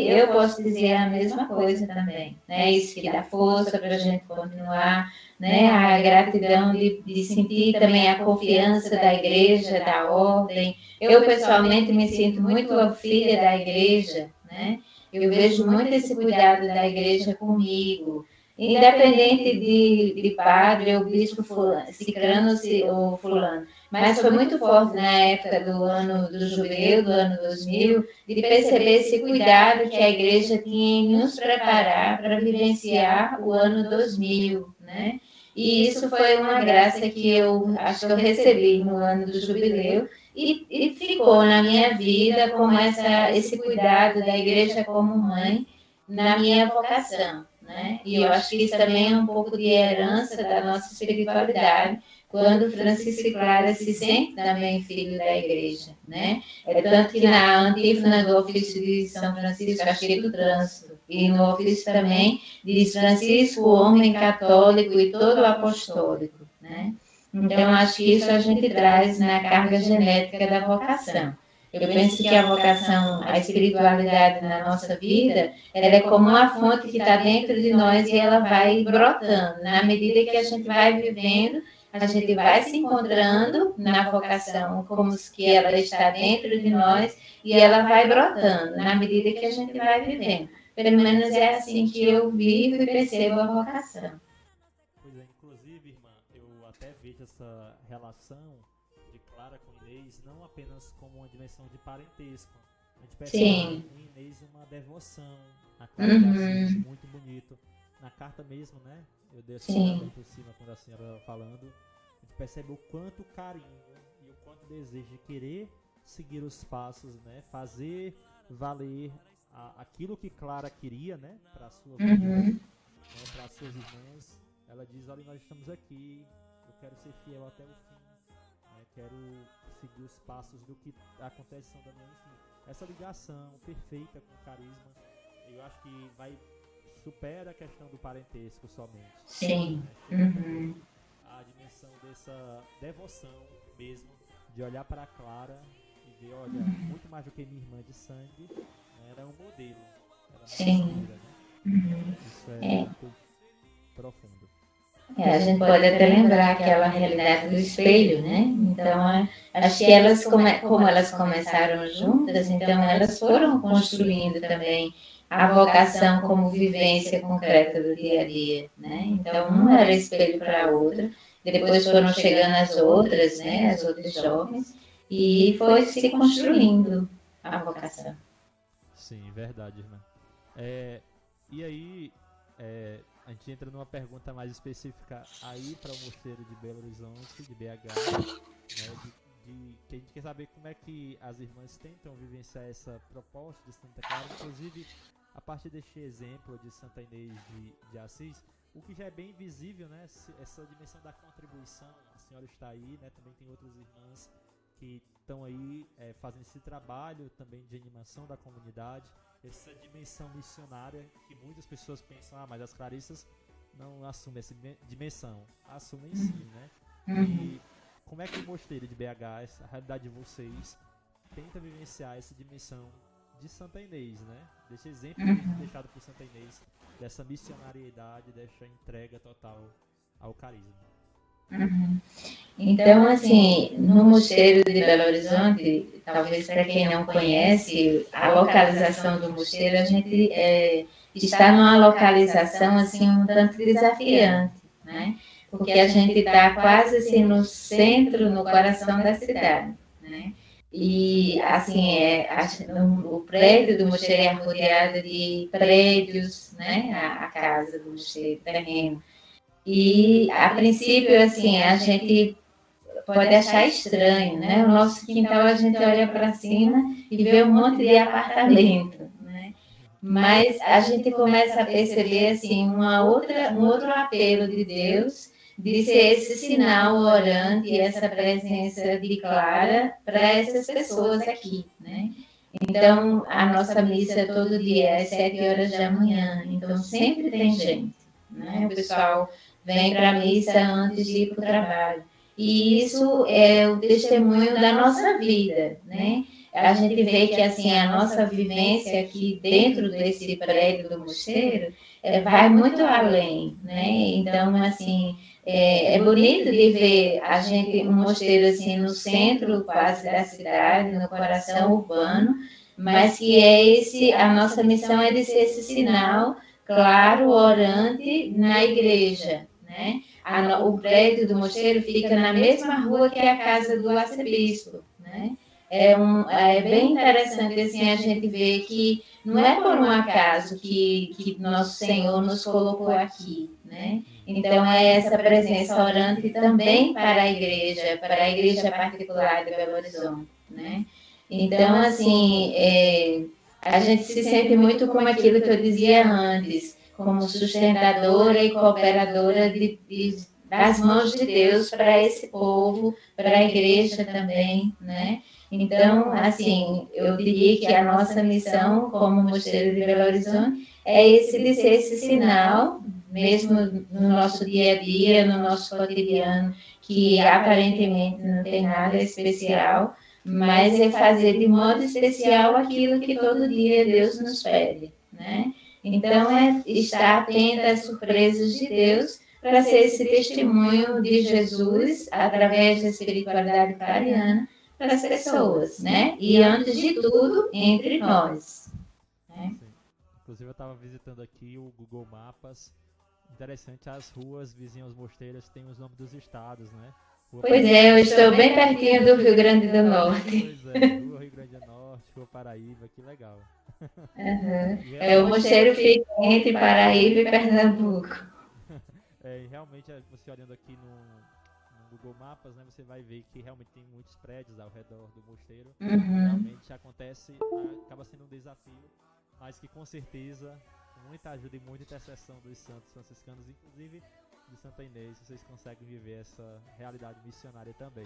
eu posso dizer a mesma coisa também, né? Isso que dá força para a gente continuar, né? A gratidão de sentir também a confiança da igreja, da ordem. Eu, pessoalmente, me sinto muito filha da igreja, né? Eu vejo muito esse cuidado da igreja comigo, independente de padre ou bispo cicrano ou fulano. Mas foi muito forte na época do ano do jubileu, do ano 2000, de perceber esse cuidado que a igreja tinha em nos preparar para vivenciar o ano 2000, né? E isso foi uma graça que eu acho que eu recebi no ano do jubileu e ficou na minha vida como esse cuidado da igreja como mãe na minha vocação, né? E eu acho que isso também é um pouco de herança da nossa espiritualidade, quando Francisco e Clara se sentem também filho da igreja, né? É tanto que na antífona do ofício de São Francisco, acho que é do trânsito, e no ofício também diz Francisco, homem católico e todo apostólico, né? Então, acho que isso a gente traz na carga genética da vocação. Eu penso que a vocação, a espiritualidade na nossa vida, ela é como uma fonte que está dentro de nós e ela vai brotando. Na medida que a gente vai vivendo, a gente vai se encontrando na vocação, como que ela está dentro de nós e ela vai brotando na medida que a gente vai vivendo. Pelo menos é assim que eu vivo e percebo a vocação. Pois é, inclusive, irmã, eu até vejo essa relação de Clara com Inês não apenas como uma dimensão de parentesco. A gente percebe em Inês uma devoção, a Clara muito bonito. Na carta mesmo, né? Eu dei essa olhada por cima quando a senhora falando. A gente percebe o quanto carinho e o quanto desejo de querer seguir os passos, né? Fazer valer aquilo que Clara queria, né? Para a sua vida, né? Para as suas irmãs. Ela diz, olha, nós estamos aqui, eu quero ser fiel até o fim, né? Quero seguir os passos do que acontece em São Damião, enfim. Essa ligação perfeita com o carisma, eu acho que supera a questão do parentesco somente. Sim. Né? A dimensão dessa devoção mesmo, de olhar para a Clara e ver, olha, muito mais do que minha irmã de sangue, né? Ela é um modelo. Ela é uma figura, né? Isso é muito profundo. A gente pode até lembrar aquela realidade do espelho, né? Então, acho que elas, como elas começaram juntas, então elas foram construindo também a vocação como vivência concreta do dia a dia, né? Então, um era espelho para a outra, depois foram chegando as outras, né, as outras jovens, e foi se construindo a vocação. Sim, verdade, irmã. E aí, a gente entra numa pergunta mais específica aí para o mosteiro de Belo Horizonte, de BH, né, que a gente quer saber como é que as irmãs tentam vivenciar essa proposta de Santa Clara, inclusive a partir deste exemplo de Santa Inês de Assis, o que já é bem visível, né, essa dimensão da contribuição. A senhora está aí, né, também tem outras irmãs que estão aí fazendo esse trabalho também de animação da comunidade, essa dimensão missionária que muitas pessoas pensam, mas as clarissas não assumem essa dimensão, assumem sim, né? E como é que o mosteiro de BH, a realidade de vocês, tenta vivenciar essa dimensão de Santa Inês, né? Desse exemplo deixado por Santa Inês, dessa missionariedade, dessa entrega total ao carisma. Então, assim, no Mosteiro de Belo Horizonte, talvez para quem não conhece, a localização do mosteiro, a gente está numa localização, assim, um tanto desafiante, né? Porque a gente está quase, assim, no centro, no coração da cidade, né? E, assim, o prédio do mosteiro é rodeado de prédios, né? A casa do mosteiro, terreno. E, a princípio, assim, a gente pode achar estranho, né? O nosso quintal, a gente olha para cima e vê um monte de apartamento, né? Mas a gente começa a perceber, assim, um outro apelo de Deus de ser esse sinal orante, essa presença de Clara para essas pessoas aqui, né? Então, a nossa missa todo dia é às 7h da manhã, então sempre tem gente, né? O pessoal vem para a missa antes de ir para o trabalho. E isso é o testemunho da nossa vida, né? A gente vê que, assim, a nossa vivência aqui dentro desse prédio do mosteiro vai muito além, né? Então, assim, é bonito de ver a gente, um mosteiro, assim, no centro quase da cidade, no coração urbano, mas que a nossa missão é de ser esse sinal claro, orante na igreja, né? O prédio do mosteiro fica na mesma rua que a casa do arcebispo, né? É bem interessante, assim, a gente ver que não é por um acaso que nosso Senhor nos colocou aqui, né? Então, é essa presença orante também para a igreja particular de Belo Horizonte, né? Então, assim, a gente se sente muito como aquilo que eu dizia antes, como sustentadora e cooperadora das mãos de Deus para esse povo, para a igreja também, né? Então, assim, eu diria que a nossa missão como Mosteiro de Belo Horizonte é esse de ser esse sinal, mesmo no nosso dia a dia, no nosso cotidiano, que aparentemente não tem nada especial, mas é fazer de modo especial aquilo que todo dia Deus nos pede, né? Então, é estar atenta às surpresas de Deus para ser esse testemunho de Jesus através da espiritualidade clariana para as pessoas, né? E antes de tudo, entre nós. Né? Inclusive, eu estava visitando aqui o Google Mapas. Interessante, as ruas vizinhas aos mosteiros têm os nomes dos estados, né? Pois é, eu estou bem pertinho do Rio Grande do Norte. Pois é, Rua Rio Grande do Norte, Rua Paraíba, que legal. O mosteiro fica entre Paraíba e Pernambuco. Realmente, você olhando aqui no Google Mapas, né, você vai ver que realmente tem muitos prédios ao redor do mosteiro. Realmente acontece, acaba sendo um desafio, mas que com certeza, com muita ajuda e muita intercessão dos santos franciscanos, inclusive de Santa Inês, vocês conseguem viver essa realidade missionária também,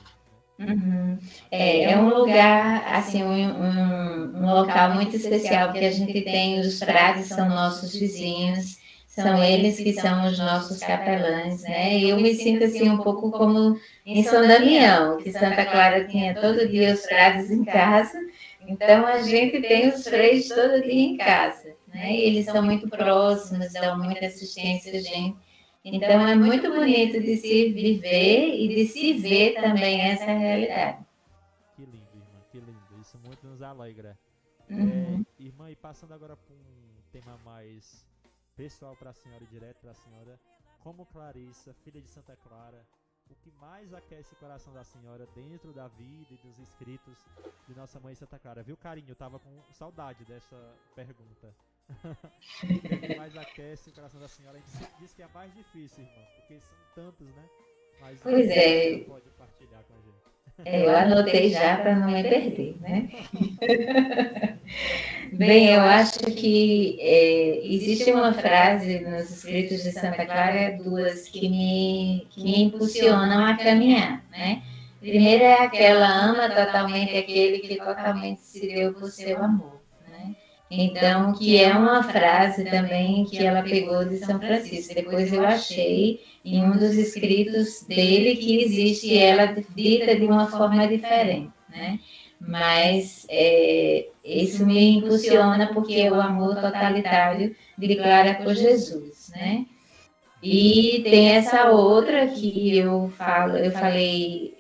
né? É um lugar, assim, um local muito especial, porque a gente tem os frades, são nossos vizinhos, são eles que são os nossos capelães, né? E eu me sinto, assim, um pouco como em São Damião, que Santa Clara tinha todo dia os frades em casa, então a gente tem os freios todo dia em casa, né? E eles são muito próximos, dão muita assistência a gente. Então, é muito bonito de se viver e de se ver também essa realidade. Que lindo, irmã, que lindo. Isso muito nos alegra. Uhum. Irmã, e passando agora para tema mais pessoal para a senhora e direto para a senhora. Como Clarissa, filha de Santa Clara, o que mais aquece o coração da senhora dentro da vida e dos escritos de Nossa Mãe Santa Clara? Viu, carinho? Eu tava com saudade dessa pergunta. O que mais aquece o coração da senhora? A gente sempre diz que é a mais difícil, irmã, porque são tantos, né? Mas Pois é. pode partilhar com a gente. Eu anotei já para não me perder, né? Bem, eu acho que existe uma frase nos escritos de Santa Clara, duas que me impulsionam a caminhar, né? Primeiro é aquela: ama totalmente aquele que totalmente se deu por seu amor, né? Então, que é uma frase também que ela pegou de São Francisco. Depois eu achei em um dos escritos dele que existe ela dita de uma forma diferente, né? Mas isso me impulsiona porque é o amor totalitário de Clara por Jesus, né? E tem essa outra que eu falei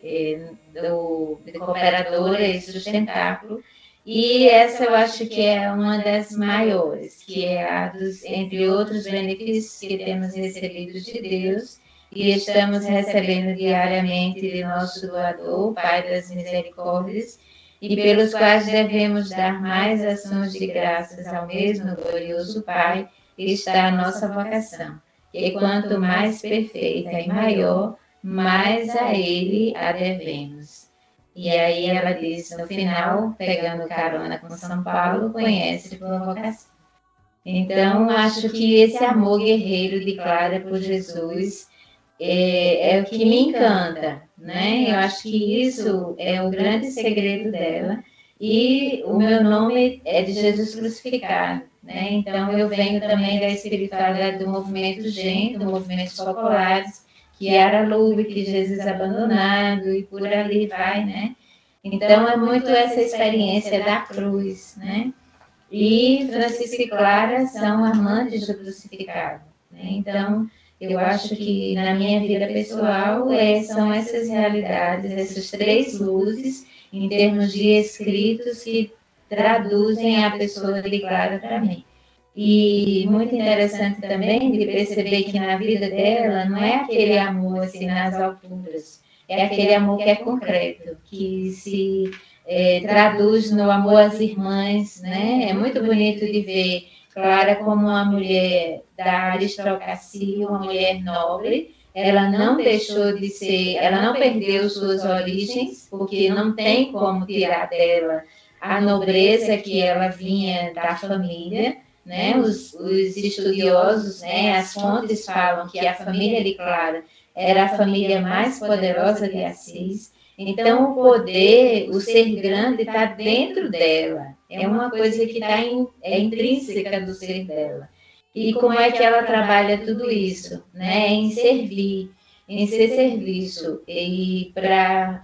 do Cooperadora e Sustentáculo, e essa eu acho que é uma das maiores, que é a dos, entre outros benefícios que temos recebido de Deus e estamos recebendo diariamente de nosso doador, o Pai das Misericórdias, e pelos quais devemos dar mais ações de graças ao mesmo glorioso Pai, está a nossa vocação. E quanto mais perfeita e maior, mais a Ele a devemos. E aí ela diz no final, pegando carona com São Paulo, conhece por vocação. Então, acho que esse amor guerreiro de Clara por Jesus é o que me encanta, né? Eu acho que isso é o grande segredo dela. E o meu nome é de Jesus crucificado, né? Então, eu venho também da espiritualidade do movimento GEM, do movimento Populares, que era Lube, que Jesus abandonado, e por ali vai, né? Então, é muito essa experiência da cruz, né? E Francisco e Clara são amantes do crucificado, né? Então, eu acho que na minha vida pessoal são essas realidades, essas três luzes, em termos de escritos, que traduzem a pessoa de Clara para mim. E muito interessante também de perceber que na vida dela não é aquele amor assim nas alturas, é aquele amor que é concreto, que se traduz no amor às irmãs, né? É muito bonito de ver Clara como uma mulher da aristocracia, uma mulher nobre. Ela não deixou de ser, ela não perdeu suas origens, porque não tem como tirar dela a nobreza que ela vinha da família, né? Os estudiosos, né? As fontes falam que a família de Clara era a família mais poderosa de Assis. Então, o poder, o ser grande, está dentro dela. É uma coisa que é intrínseca do ser dela. E como é que ela trabalha tudo isso? Né? Em servir, em ser serviço. E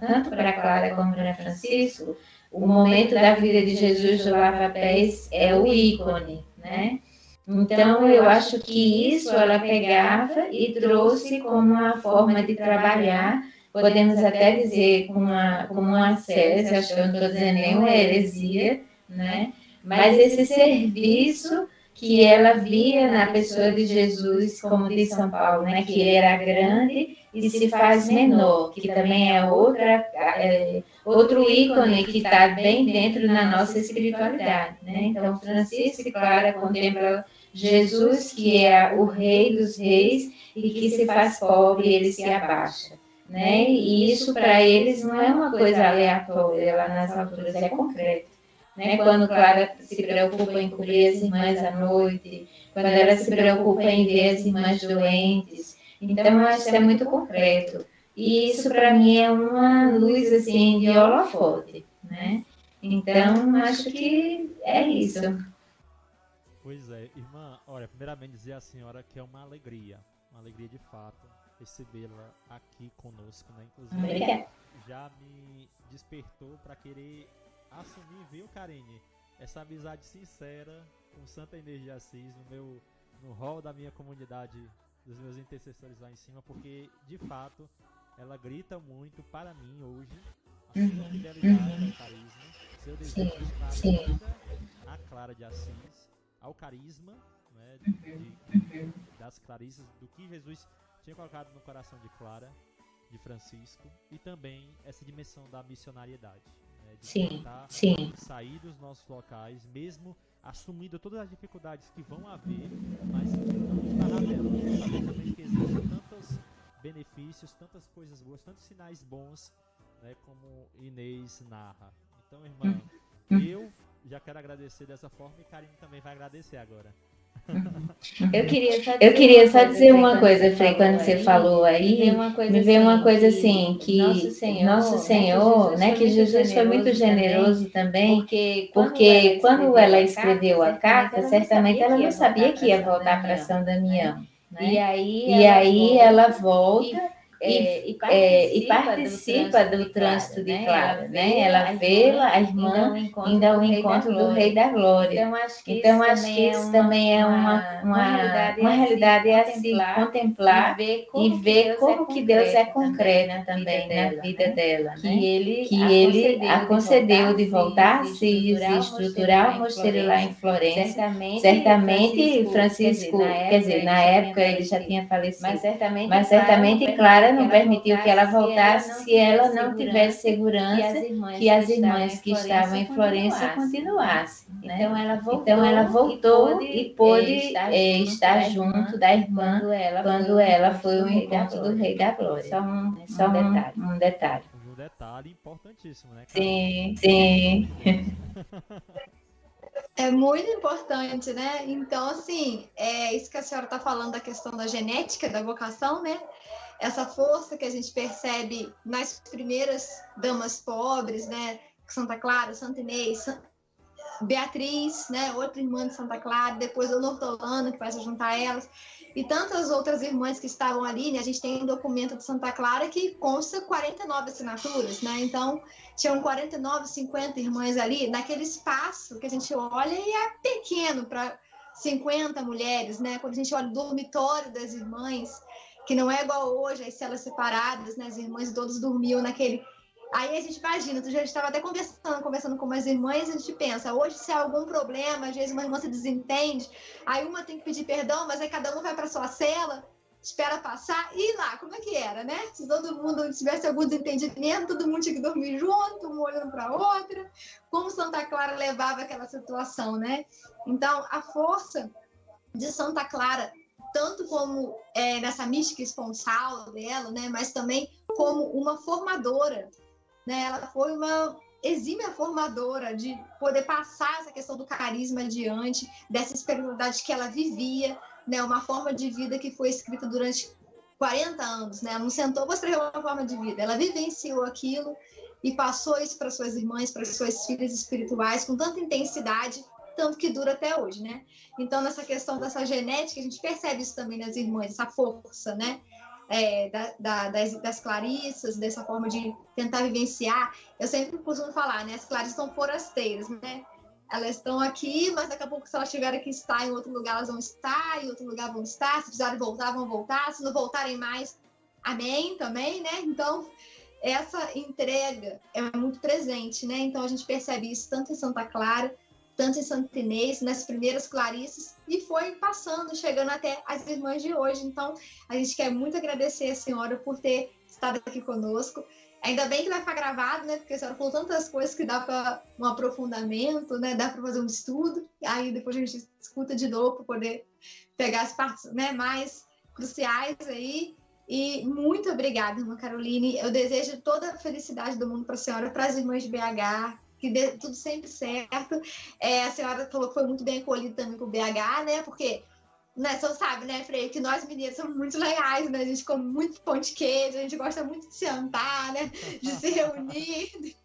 tanto para Clara como para Francisco, o momento da vida de Jesus do lava-pés é o ícone, né? Então, eu acho que isso ela pegava e trouxe como uma forma de trabalhar, podemos até dizer como uma sese, acho que eu não estou dizendo nenhuma heresia, né? Mas esse serviço que ela via na pessoa de Jesus, como diz São Paulo, né? Que era grande e se faz menor, que também é outro ícone que está bem dentro da nossa espiritualidade, né? Então, Francisco e Clara contemplam Jesus, que é o Rei dos Reis e que se faz pobre e ele se abaixa, né? E isso para eles não é uma coisa aleatória lá nas alturas, é concreto, né? Quando Clara se preocupa em cobrir as irmãs à noite, quando ela se preocupa em ver as irmãs doentes, então eu acho que é muito concreto. E isso para mim é uma luz assim de holofote, né? Então acho que é isso. Pois é, irmã, olha, primeiramente dizer à senhora que é uma alegria de fato, recebê-la aqui conosco, né? Inclusive, já me despertou para querer assumir, viu, Karine, essa amizade sincera com Santa Inês de Assis no hall da minha comunidade, dos meus intercessores lá em cima, porque, de fato, ela grita muito para mim hoje a sua fidelidade ao carisma, seu desejo de estar a Clara de Assis, ao carisma, né, das Clarissas, do que Jesus tinha colocado no coração de Clara, de Francisco, e também essa dimensão da missionariedade, né, de tentar sair dos nossos locais, mesmo assumindo todas as dificuldades que vão haver, mas não estar na dela, saber também que existem tantos benefícios, tantas coisas boas, tantos sinais bons, né, como Inês narra. Então, irmã, eu já quero agradecer dessa forma e Karine também vai agradecer agora. Eu queria só dizer uma coisa, Frei, quando você falou aí, me veio uma coisa assim, que Nosso Senhor, né, que Jesus foi muito generoso também, porque quando ela escreveu a carta, certamente ela não sabia que ia voltar para São Damião, né? E aí ela volta e participa do trânsito de Clara, né? Ela vê-la, a irmã, ainda ao encontro do Rei da Glória. Então, acho que isso também é uma realidade a se contemplar e ver como que Deus é concreto também na vida dela, né? Que ele a concedeu de voltar a se estruturar o mosteiro lá em Florença. Certamente, Francisco, quer dizer, na época ele já tinha falecido, mas certamente Clara não permitiu que ela voltasse se ela não tivesse segurança que as irmãs que estavam em Florença continuassem, né? Então ela voltou e pôde estar junto da irmã quando ela foi ao encontro do Rei da Glória. Só um detalhe. Um detalhe importantíssimo, né? Sim. É muito importante, né? Então, assim, isso que a senhora está falando da questão da genética, da vocação, né? Essa força que a gente percebe nas primeiras damas pobres, né? Santa Clara, Santa Inês, Beatriz, né? Outra irmã de Santa Clara, depois a Hortolana, que vai se juntar a elas, e tantas outras irmãs que estavam ali, né? A gente tem um documento de Santa Clara que consta 49 assinaturas, né? Então, tinham 49, 50 irmãs ali, naquele espaço que a gente olha e é pequeno para 50 mulheres, né? Quando a gente olha o dormitório das irmãs, que não é igual hoje, as celas separadas, né? As irmãs todas dormiam naquele... Aí a gente imagina, a gente estava até conversando com umas irmãs, a gente pensa, hoje se há algum problema, às vezes uma irmã se desentende, aí uma tem que pedir perdão, mas aí cada um vai para sua cela, espera passar, e lá, como é que era, né? Se todo mundo tivesse algum desentendimento, todo mundo tinha que dormir junto, uma olhando para a outra, como Santa Clara levava aquela situação, né? Então, a força de Santa Clara, tanto como nessa mística esponsal dela, né? Mas também como uma formadora, né? Ela foi uma exímia formadora de poder passar essa questão do carisma adiante, dessa espiritualidade que ela vivia, né? Uma forma de vida que foi escrita durante 40 anos, né? Ela não sentou para escrever uma forma de vida, ela vivenciou aquilo e passou isso para suas irmãs, para suas filhas espirituais com tanta intensidade, tanto que dura até hoje, né? Então, nessa questão dessa genética, a gente percebe isso também nas irmãs, essa força, né? Das Clarissas, dessa forma de tentar vivenciar. Eu sempre costumo falar, né? As Clarissas são forasteiras, né? Elas estão aqui, mas daqui a pouco, se elas tiverem que estar em outro lugar, elas vão estar, em outro lugar vão estar, se precisarem voltar, vão voltar, se não voltarem mais, amém também, né? Então, essa entrega é muito presente, né? Então, a gente percebe isso tanto em Santa Clara, tanto em Santa Inês, nas primeiras Clarissas, e foi passando, chegando até as irmãs de hoje. Então, a gente quer muito agradecer a senhora por ter estado aqui conosco. Ainda bem que vai ficar gravado, né? Porque a senhora falou tantas coisas que dá para um aprofundamento, né? Dá para fazer um estudo, aí depois a gente escuta de novo para poder pegar as partes, né, mais cruciais aí. E muito obrigada, irmã Caroline. Eu desejo toda a felicidade do mundo para a senhora, para as irmãs de BH, que dê tudo sempre certo. A senhora falou que foi muito bem acolhida também com o BH, né? Porque, né, você sabe, né, Frei, que nós mineiros somos muito legais, né? A gente come muito pão de queijo, a gente gosta muito de se andar, né? De se reunir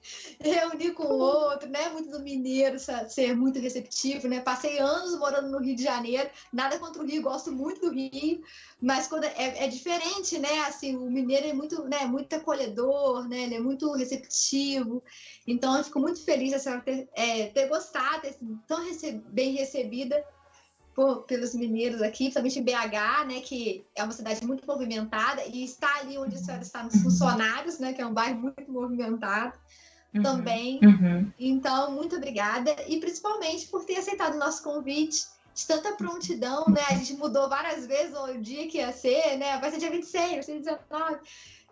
com o outro, né? Muito do mineiro ser muito receptivo, né? Passei anos morando no Rio de Janeiro, nada contra o Rio, gosto muito do Rio, mas quando é diferente, né? Assim, o mineiro é muito, né, muito acolhedor, né? Ele é muito receptivo. Então, eu fico muito feliz a senhora ter gostado, ter sido tão bem recebida pelos mineiros aqui, principalmente em BH, né, que é uma cidade muito movimentada, e está ali onde a senhora está nos Funcionários, né, que é um bairro muito movimentado também. Então, muito obrigada, e principalmente por ter aceitado o nosso convite de tanta prontidão, né? A gente mudou várias vezes o dia que ia ser, né? Vai ser dia 26, vai ser 19.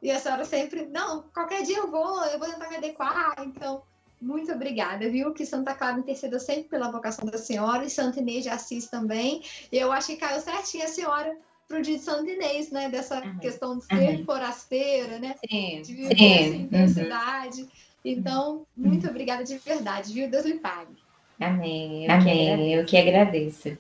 E a senhora sempre, não, qualquer dia eu vou tentar me adequar. Então, muito obrigada, viu? Que Santa Clara interceda sempre pela vocação da senhora e Santa Inês de Assis também. E eu acho que caiu certinho a senhora para o dia de Santa Inês, né? Dessa questão de ser forasteira, né? Sim, de viver essa intensidade. Então, muito obrigada de verdade, viu? Deus lhe pague. Amém. Eu que agradeço.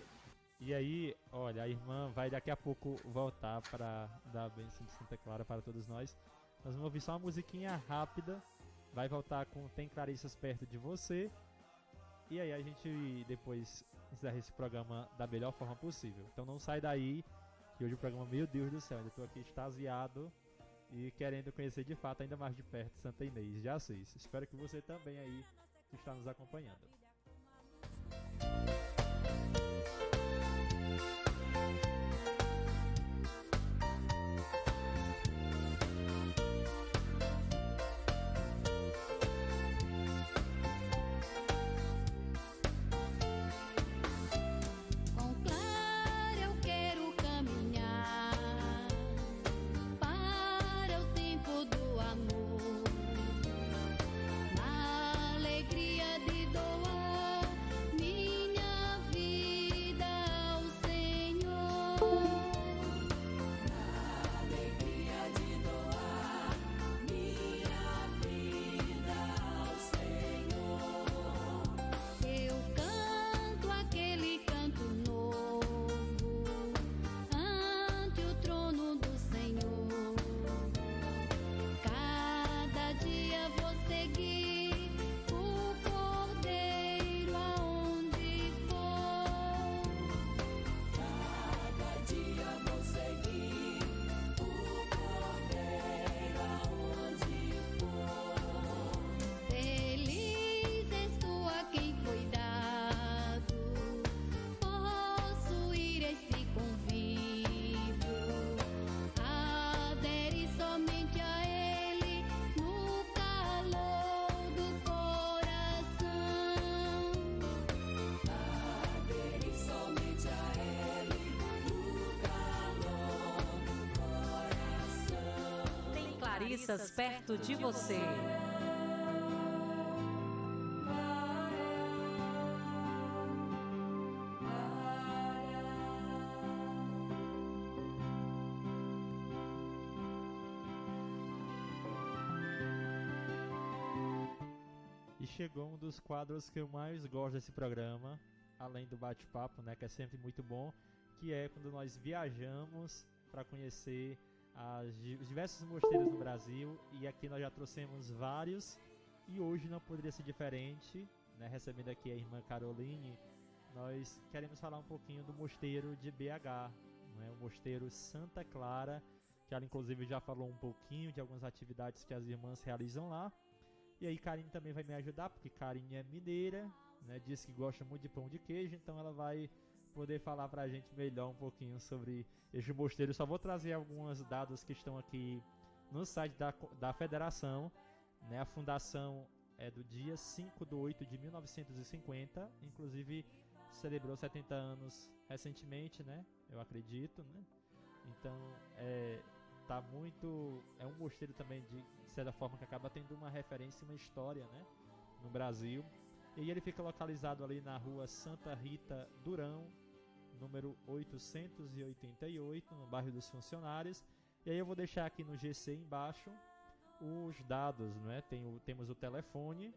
E aí, olha, a irmã vai daqui a pouco voltar para dar a bênção de Santa Clara para todos nós. Nós vamos ouvir só uma musiquinha rápida. Vai voltar com Tem Clarissas Perto de Você. E aí a gente depois encerra esse programa da melhor forma possível. Então não sai daí, que hoje o programa, meu Deus do céu, ainda estou aqui extasiado e querendo conhecer de fato ainda mais de perto Santa Inês de Assis. Espero que você também aí que está nos acompanhando. Com Clara eu quero caminhar para o tempo do amor, na alegria de doar minha vida ao Senhor. Na alegria de doar minha vida ao Senhor. Eu canto aquele canto novo ante o trono do Senhor. Cada dia vou seguir o Cordeiro aonde for. Cada dia vou seguir o Cordeiro aonde for. Feliz és tu a quem foi dado possuir esse convívio. Adere somente a Ele no calor do coração. Adere somente a Ele no calor do coração. Tem Clarissas perto de você. E chegou um dos quadros que eu mais gosto desse programa, além do bate-papo, né, que é sempre muito bom, que é quando nós viajamos para conhecer os diversos mosteiros no Brasil, e aqui nós já trouxemos vários, e hoje não poderia ser diferente, né, recebendo aqui a irmã Caroline, nós queremos falar um pouquinho do mosteiro de BH, né, o mosteiro Santa Clara, que ela inclusive já falou um pouquinho de algumas atividades que as irmãs realizam lá. E aí Karine também vai me ajudar, porque Karine é mineira, né, diz que gosta muito de pão de queijo, então ela vai poder falar pra gente melhor um pouquinho sobre este mosteiro. Eu só vou trazer alguns dados que estão aqui no site da federação, né, a fundação é do dia 5/8/1950, inclusive celebrou 70 anos recentemente, né, eu acredito, né, então é um mosteiro também de certa forma que acaba tendo uma referência, uma história, né, no Brasil. E ele fica localizado ali na rua Santa Rita Durão, número 888, no bairro dos Funcionários. E aí eu vou deixar aqui no GC embaixo os dados, né? Temos o telefone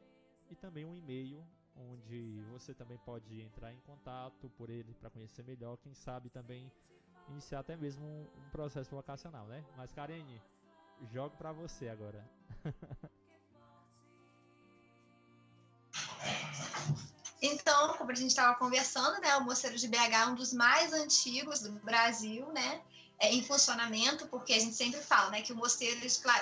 e também um e-mail, onde você também pode entrar em contato por ele para conhecer melhor, quem sabe também iniciar até mesmo um processo vocacional, né? Mas Karine, jogo para você agora. Então, como a gente estava conversando, né, o Mosteiro de BH é um dos mais antigos do Brasil, né, em funcionamento, porque a gente sempre fala, né, que o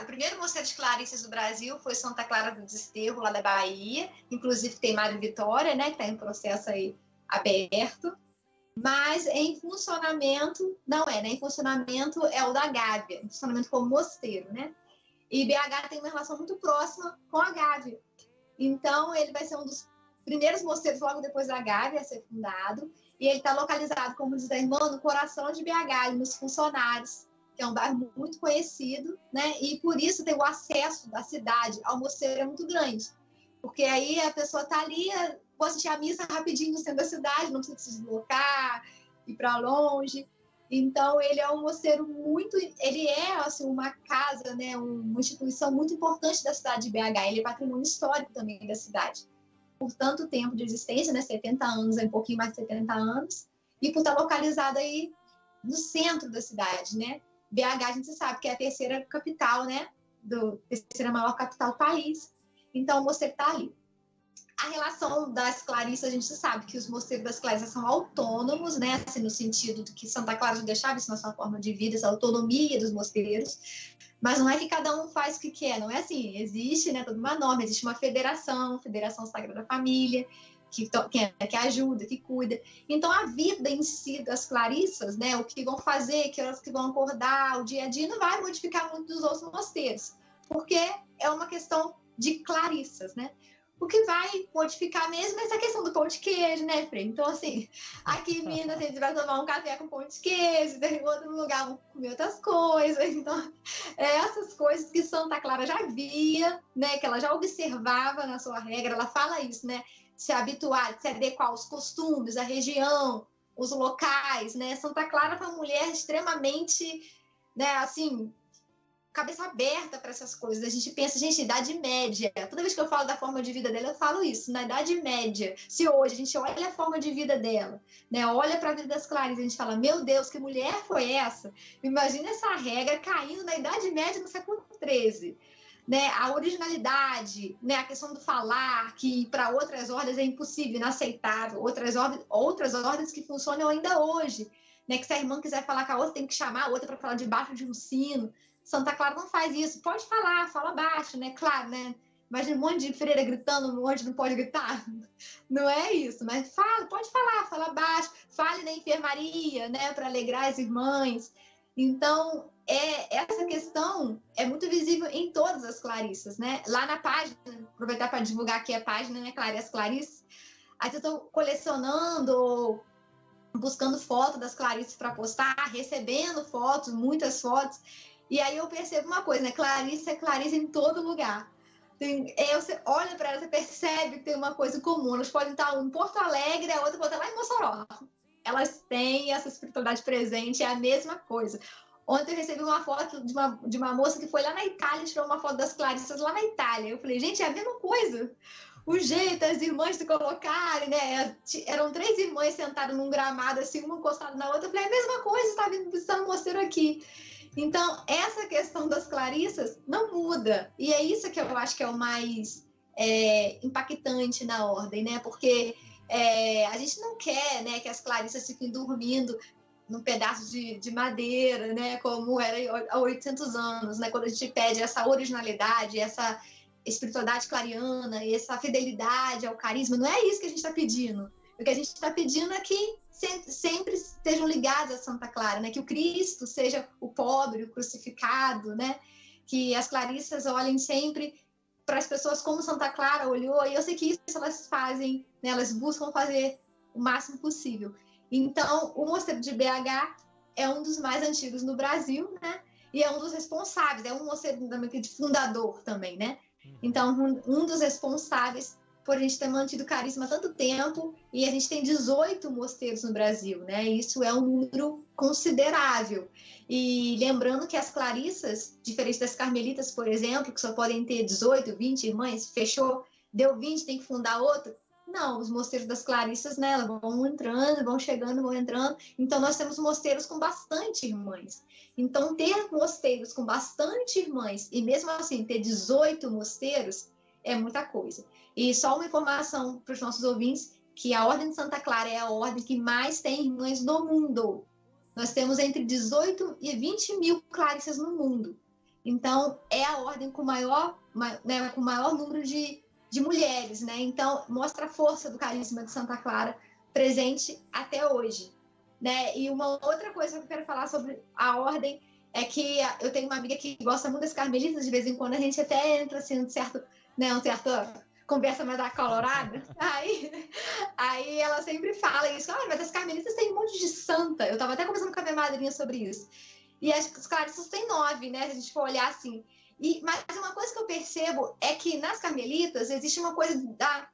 primeiro mosteiro de Clarissas do Brasil foi Santa Clara do Desterro, lá da Bahia, inclusive tem Mário Vitória, né, que está em processo aí aberto, mas em funcionamento não é, né, em funcionamento é o da Gávea, em funcionamento como mosteiro, né, e BH tem uma relação muito próxima com a Gávea, então ele vai ser um dos primeiros mosteiros logo depois da Gávea a ser fundado, E ele está localizado, como diz a irmã, no coração de BH, nos Funcionários, que é um bairro muito conhecido, né? E por isso tem o acesso da cidade ao mosteiro é muito grande. Porque aí a pessoa está ali, vou assistir a missa rapidinho no centro da cidade, não precisa se deslocar, ir para longe. Então, ele é um mosteiro ele é assim, uma casa, né? Uma instituição muito importante da cidade de BH. Ele é patrimônio histórico também da cidade. Por tanto tempo de existência, né? 70 anos, é um pouquinho mais de 70 anos, e por estar localizado aí no centro da cidade, né? BH, a gente sabe que é a terceira capital, né? Terceira maior capital do país. Então, o mosteiro está ali. A relação das Clarissas, a gente sabe que os mosteiros das Clarissas são autônomos, né? Assim, no sentido de que Santa Clara já deixava isso na sua forma de vida, essa autonomia dos mosteiros. Mas não é que cada um faz o que quer, não é assim. Existe, né, toda uma norma, existe uma federação Sagrada Família, que ajuda, que cuida. Então, a vida em si das Clarissas, né, o que vão fazer, que elas que vão acordar, o dia a dia, não vai modificar muito dos outros mosteiros, porque é uma questão de Clarissas, né? O que vai modificar mesmo é essa questão do pão de queijo, né, Frei? Então, assim, aqui em Minas a gente vai tomar um café com pão de queijo, em outro lugar vão comer outras coisas. Então, essas coisas que Santa Clara já via, né, que ela já observava na sua regra, ela fala isso, né? Se habituar, se adequar aos costumes, a região, os locais, né? Santa Clara foi uma mulher extremamente, né, assim, cabeça aberta para essas coisas. A gente pensa, gente, Idade Média. Toda vez que eu falo da forma de vida dela, eu falo isso. Na Idade Média, se hoje a gente olha a forma de vida dela, né, olha para a vida das Clarissas, a gente fala, meu Deus, que mulher foi essa? Imagina essa regra caindo na Idade Média no século XIII. Né, a originalidade, né, a questão do falar, que para outras ordens é impossível, inaceitável. Outras ordens que funcionam ainda hoje. Né, que se a irmã quiser falar com a outra, tem que chamar a outra para falar debaixo de um sino. Santa Clara não faz isso. Pode falar, fala baixo, né? Claro, né? Imagina um monte de freira gritando, um monte não pode gritar. Não é isso, mas pode falar, fala baixo. Fale na enfermaria, né? Para alegrar as irmãs. Então, essa questão é muito visível em todas as Clarissas, né? Lá na página, aproveitar para divulgar aqui a página, né? As Clarissas. Aí eu estou colecionando, buscando fotos das Clarissas para postar, recebendo fotos, muitas fotos. E aí eu percebo uma coisa, né? Clarissa é Clarissa em todo lugar. Você olha para ela, você percebe que tem uma coisa comum. Elas podem estar em Porto Alegre, a outra pode estar lá em Mossoró. Elas têm essa espiritualidade presente, é a mesma coisa. Ontem eu recebi uma foto de uma moça que foi lá na Itália, tirou uma foto das Clarissas lá na Itália. Eu falei, gente, é a mesma coisa. O jeito, as irmãs se colocarem, né? Eram 3 irmãs sentadas num gramado, assim, uma encostada na outra. Eu falei, é a mesma coisa, está visitando o mosteiro aqui. Então, essa questão das Clarissas não muda. E é isso que eu acho que é o mais impactante na ordem, né? Porque a gente não quer, né, que as Clarissas fiquem dormindo num pedaço de madeira, né? Como era há 800 anos, né? Quando a gente pede essa originalidade, essa espiritualidade clariana, e essa fidelidade ao carisma, não é isso que a gente está pedindo. O que a gente está pedindo é que sempre estejam ligados a Santa Clara, né? Que o Cristo seja o pobre, o crucificado, né? Que as Clarissas olhem sempre para as pessoas como Santa Clara olhou, e eu sei que isso elas fazem, né? Elas buscam fazer o máximo possível. Então, o mosteiro de BH é um dos mais antigos no Brasil, né? E é um dos responsáveis, é um mosteiro de fundador também, né? Então, um dos responsáveis por a gente ter mantido o carisma há tanto tempo, e a gente tem 18 mosteiros no Brasil, né? Isso é um número considerável. E lembrando que as Clarissas, diferente das Carmelitas, por exemplo, que só podem ter 18, 20 irmãs, fechou, deu 20, tem que fundar outro. Não, os mosteiros das Clarissas, né, elas vão entrando, vão chegando, vão entrando. Então, nós temos mosteiros com bastante irmãs. Então, ter mosteiros com bastante irmãs, e mesmo assim, ter 18 mosteiros, é muita coisa. E só uma informação para os nossos ouvintes, que a Ordem de Santa Clara é a ordem que mais tem irmãs no mundo. Nós temos entre 18 e 20 mil Clarissas no mundo. Então, é a ordem com maior número de mulheres, né? Então, mostra a força do carisma de Santa Clara presente até hoje, né? E uma outra coisa que eu quero falar sobre a ordem é que eu tenho uma amiga que gosta muito das Carmelitas, de vez em quando a gente até entra assim, um certo conversa mais acolorada. Aí ela sempre fala isso. Mas as carmelitas têm um monte de santa. Eu estava até conversando com a minha madrinha sobre isso. E as clarissas têm 9, né? Se a gente for olhar assim. Mas uma coisa que eu percebo é que nas carmelitas existe uma coisa da...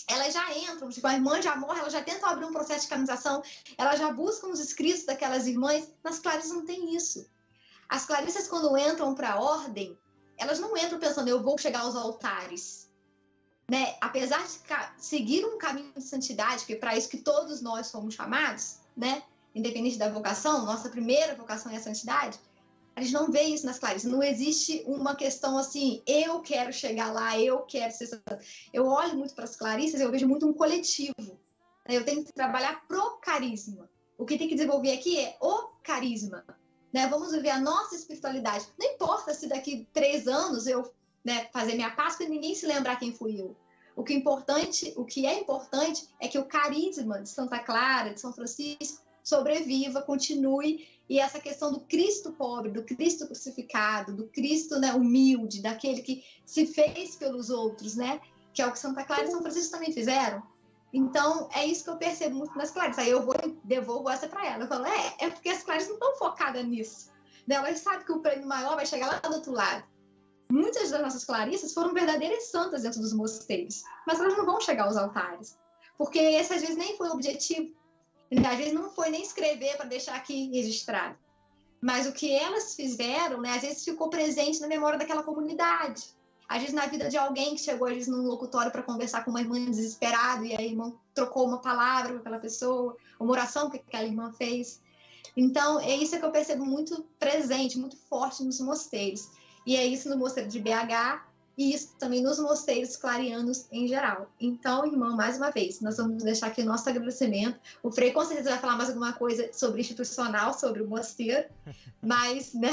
Elas já entram, tipo, a irmã já morre, elas já tentam abrir um processo de canonização, elas já buscam os escritos daquelas irmãs. Nas clarissas não tem isso. As clarissas, quando entram para a ordem, elas não entram pensando, eu vou chegar aos altares. Né? Apesar de seguir um caminho de santidade, que é para isso que todos nós somos chamados, né? Independente da vocação, nossa primeira vocação é a santidade, a gente não vê isso nas clarissas. Não existe uma questão assim, eu quero chegar lá, eu quero ser santa. Eu olho muito para as clarissas, eu vejo muito um coletivo. Eu tenho que trabalhar pro carisma. O que tem que desenvolver aqui é o carisma. Né? Vamos viver a nossa espiritualidade. Não importa se daqui 3 anos eu, né, fazer minha Páscoa e ninguém se lembrar quem fui eu. O que é importante é que o carisma de Santa Clara, de São Francisco, sobreviva, continue, e essa questão do Cristo pobre, do Cristo crucificado, do Cristo, né, humilde, daquele que se fez pelos outros, né, que é o que Santa Clara e São Francisco também fizeram. Então, é isso que eu percebo muito nas Claras. Aí eu devolvo essa para ela. Eu falo, é porque as Claras não estão focadas nisso. Elas sabem que o prêmio maior vai chegar lá do outro lado. Muitas das nossas clarissas foram verdadeiras santas dentro dos mosteiros, mas elas não vão chegar aos altares, porque esse às vezes nem foi o objetivo. Às vezes não foi nem escrever para deixar aqui registrado. Mas o que elas fizeram, né, às vezes ficou presente na memória daquela comunidade. Às vezes na vida de alguém que chegou às vezes num locutório para conversar com uma irmã desesperada e a irmã trocou uma palavra com aquela pessoa, uma oração que aquela irmã fez. Então, é isso que eu percebo muito presente, muito forte nos mosteiros. E é isso no mosteiro de BH e isso também nos mosteiros clarianos em geral. Então, irmã, mais uma vez, nós vamos deixar aqui o nosso agradecimento. O Frei com certeza vai falar mais alguma coisa sobre institucional, sobre o mosteiro, mas né,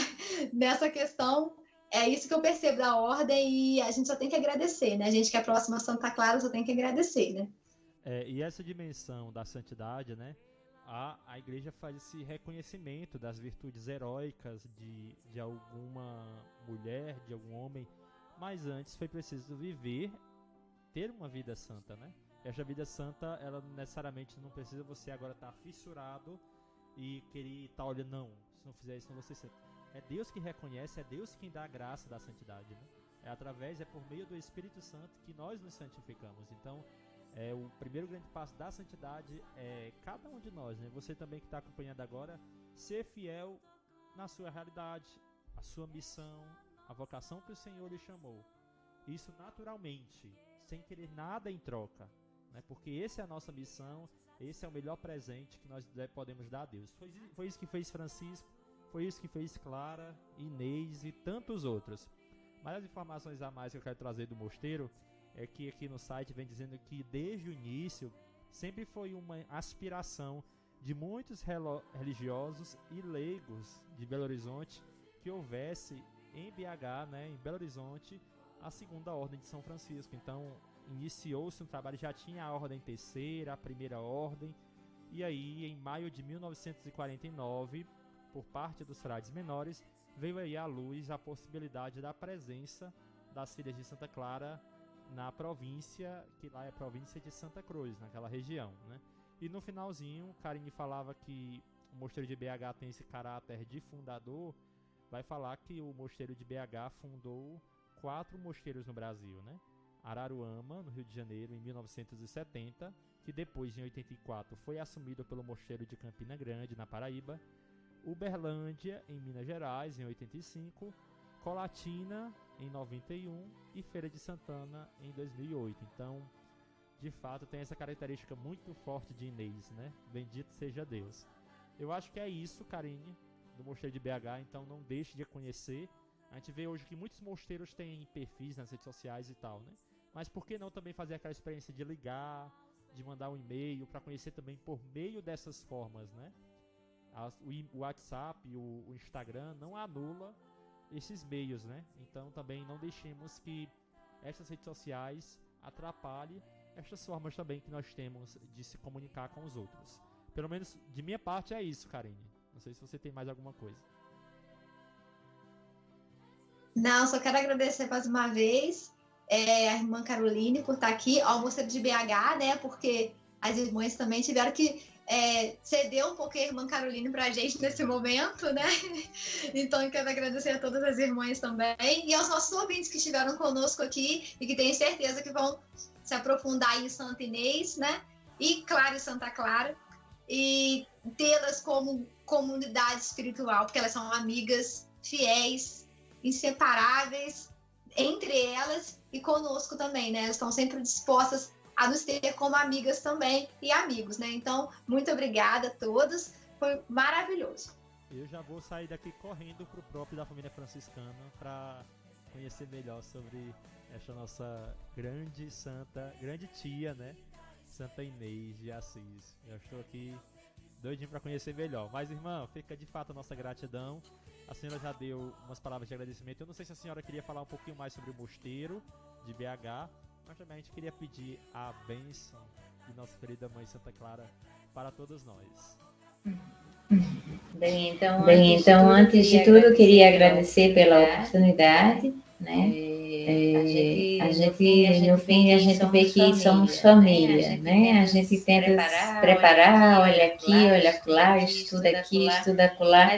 nessa questão, é isso que eu percebo da ordem e a gente só tem que agradecer, né? A gente que é próxima a Santa Clara só tem que agradecer, né? E essa dimensão da santidade, né? A igreja faz esse reconhecimento das virtudes heróicas de alguma mulher, de algum homem, mas antes foi preciso ter uma vida santa, né? Essa vida santa, ela necessariamente não precisa você agora estar fissurado e querer estar olhando, não, se não fizer isso não vou ser santo. É Deus que reconhece, é Deus quem dá a graça da santidade, né? É por meio do Espírito Santo que nós nos santificamos. Então, o primeiro grande passo da santidade é cada um de nós, né? Você também que está acompanhando agora, ser fiel na sua realidade, a sua missão, a vocação que o Senhor lhe chamou. Isso naturalmente, sem querer nada em troca, né? Porque essa é a nossa missão, esse é o melhor presente que nós podemos dar a Deus. Foi isso que fez Francisco, foi isso que fez Clara, Inês e tantos outros. Mas as informações a mais que eu quero trazer do mosteiro é que aqui no site vem dizendo que desde o início sempre foi uma aspiração de muitos religiosos e leigos de Belo Horizonte que houvesse em BH, né, em Belo Horizonte, a segunda ordem de São Francisco. Então iniciou-se um trabalho, já tinha a ordem terceira, a primeira ordem, e aí em maio de 1949, por parte dos frades menores, veio aí à luz a possibilidade da presença das filhas de Santa Clara na província, que lá é a província de Santa Cruz, naquela região, né? E no finalzinho, Karine falava que o mosteiro de BH tem esse caráter de fundador, vai falar que o mosteiro de BH fundou 4 mosteiros no Brasil, né? Araruama, no Rio de Janeiro, em 1970, que depois, em 84, foi assumido pelo mosteiro de Campina Grande, na Paraíba, Uberlândia, em Minas Gerais, em 85, Colatina, em 91 e Feira de Santana, em 2008. Então, de fato, tem essa característica muito forte de Inês, né? Bendito seja Deus. Eu acho que é isso, Karine, do mosteiro de BH, então não deixe de conhecer. A gente vê hoje que muitos mosteiros têm perfis nas redes sociais e tal, né? Mas por que não também fazer aquela experiência de ligar, de mandar um e-mail, para conhecer também por meio dessas formas, né? O WhatsApp, o Instagram não anula esses meios, né? Então também não deixemos que essas redes sociais atrapalhem estas formas também que nós temos de se comunicar com os outros. Pelo menos de minha parte é isso, Karine. Não sei se você tem mais alguma coisa. Não, só quero agradecer mais uma vez. a irmã Caroline por estar aqui, ao Mosteiro de BH, né? Porque as irmãs também tiveram que ceder um pouquinho a irmã Caroline para a gente nesse momento, né? Então, eu quero agradecer a todas as irmãs também e aos nossos ouvintes que estiveram conosco aqui e que tenho certeza que vão se aprofundar em Santa Inês, né? E Clara e Santa Clara, e tê-las como comunidade espiritual, porque elas são amigas fiéis, inseparáveis entre elas e conosco também, né? Elas estão sempre dispostas a nos ter como amigas também e amigos, né? Então, muito obrigada a todos, foi maravilhoso. Eu já vou sair daqui correndo pro próprio da família franciscana para conhecer melhor sobre essa nossa grande santa, grande tia, né? Santa Inês de Assis. Eu estou aqui doidinho para conhecer melhor. Mas, irmã, fica de fato a nossa gratidão. A senhora já deu umas palavras de agradecimento. Eu não sei se a senhora queria falar um pouquinho mais sobre o mosteiro de BH, mas também a gente queria pedir a bênção de nossa querida mãe Santa Clara para todos nós. Bem, então, antes de tudo, eu queria agradecer pela oportunidade, né? A gente, no fim, a gente vê que somos família, né? A gente tenta se preparar, olha aqui, olha lá, estuda aqui, estuda acolá,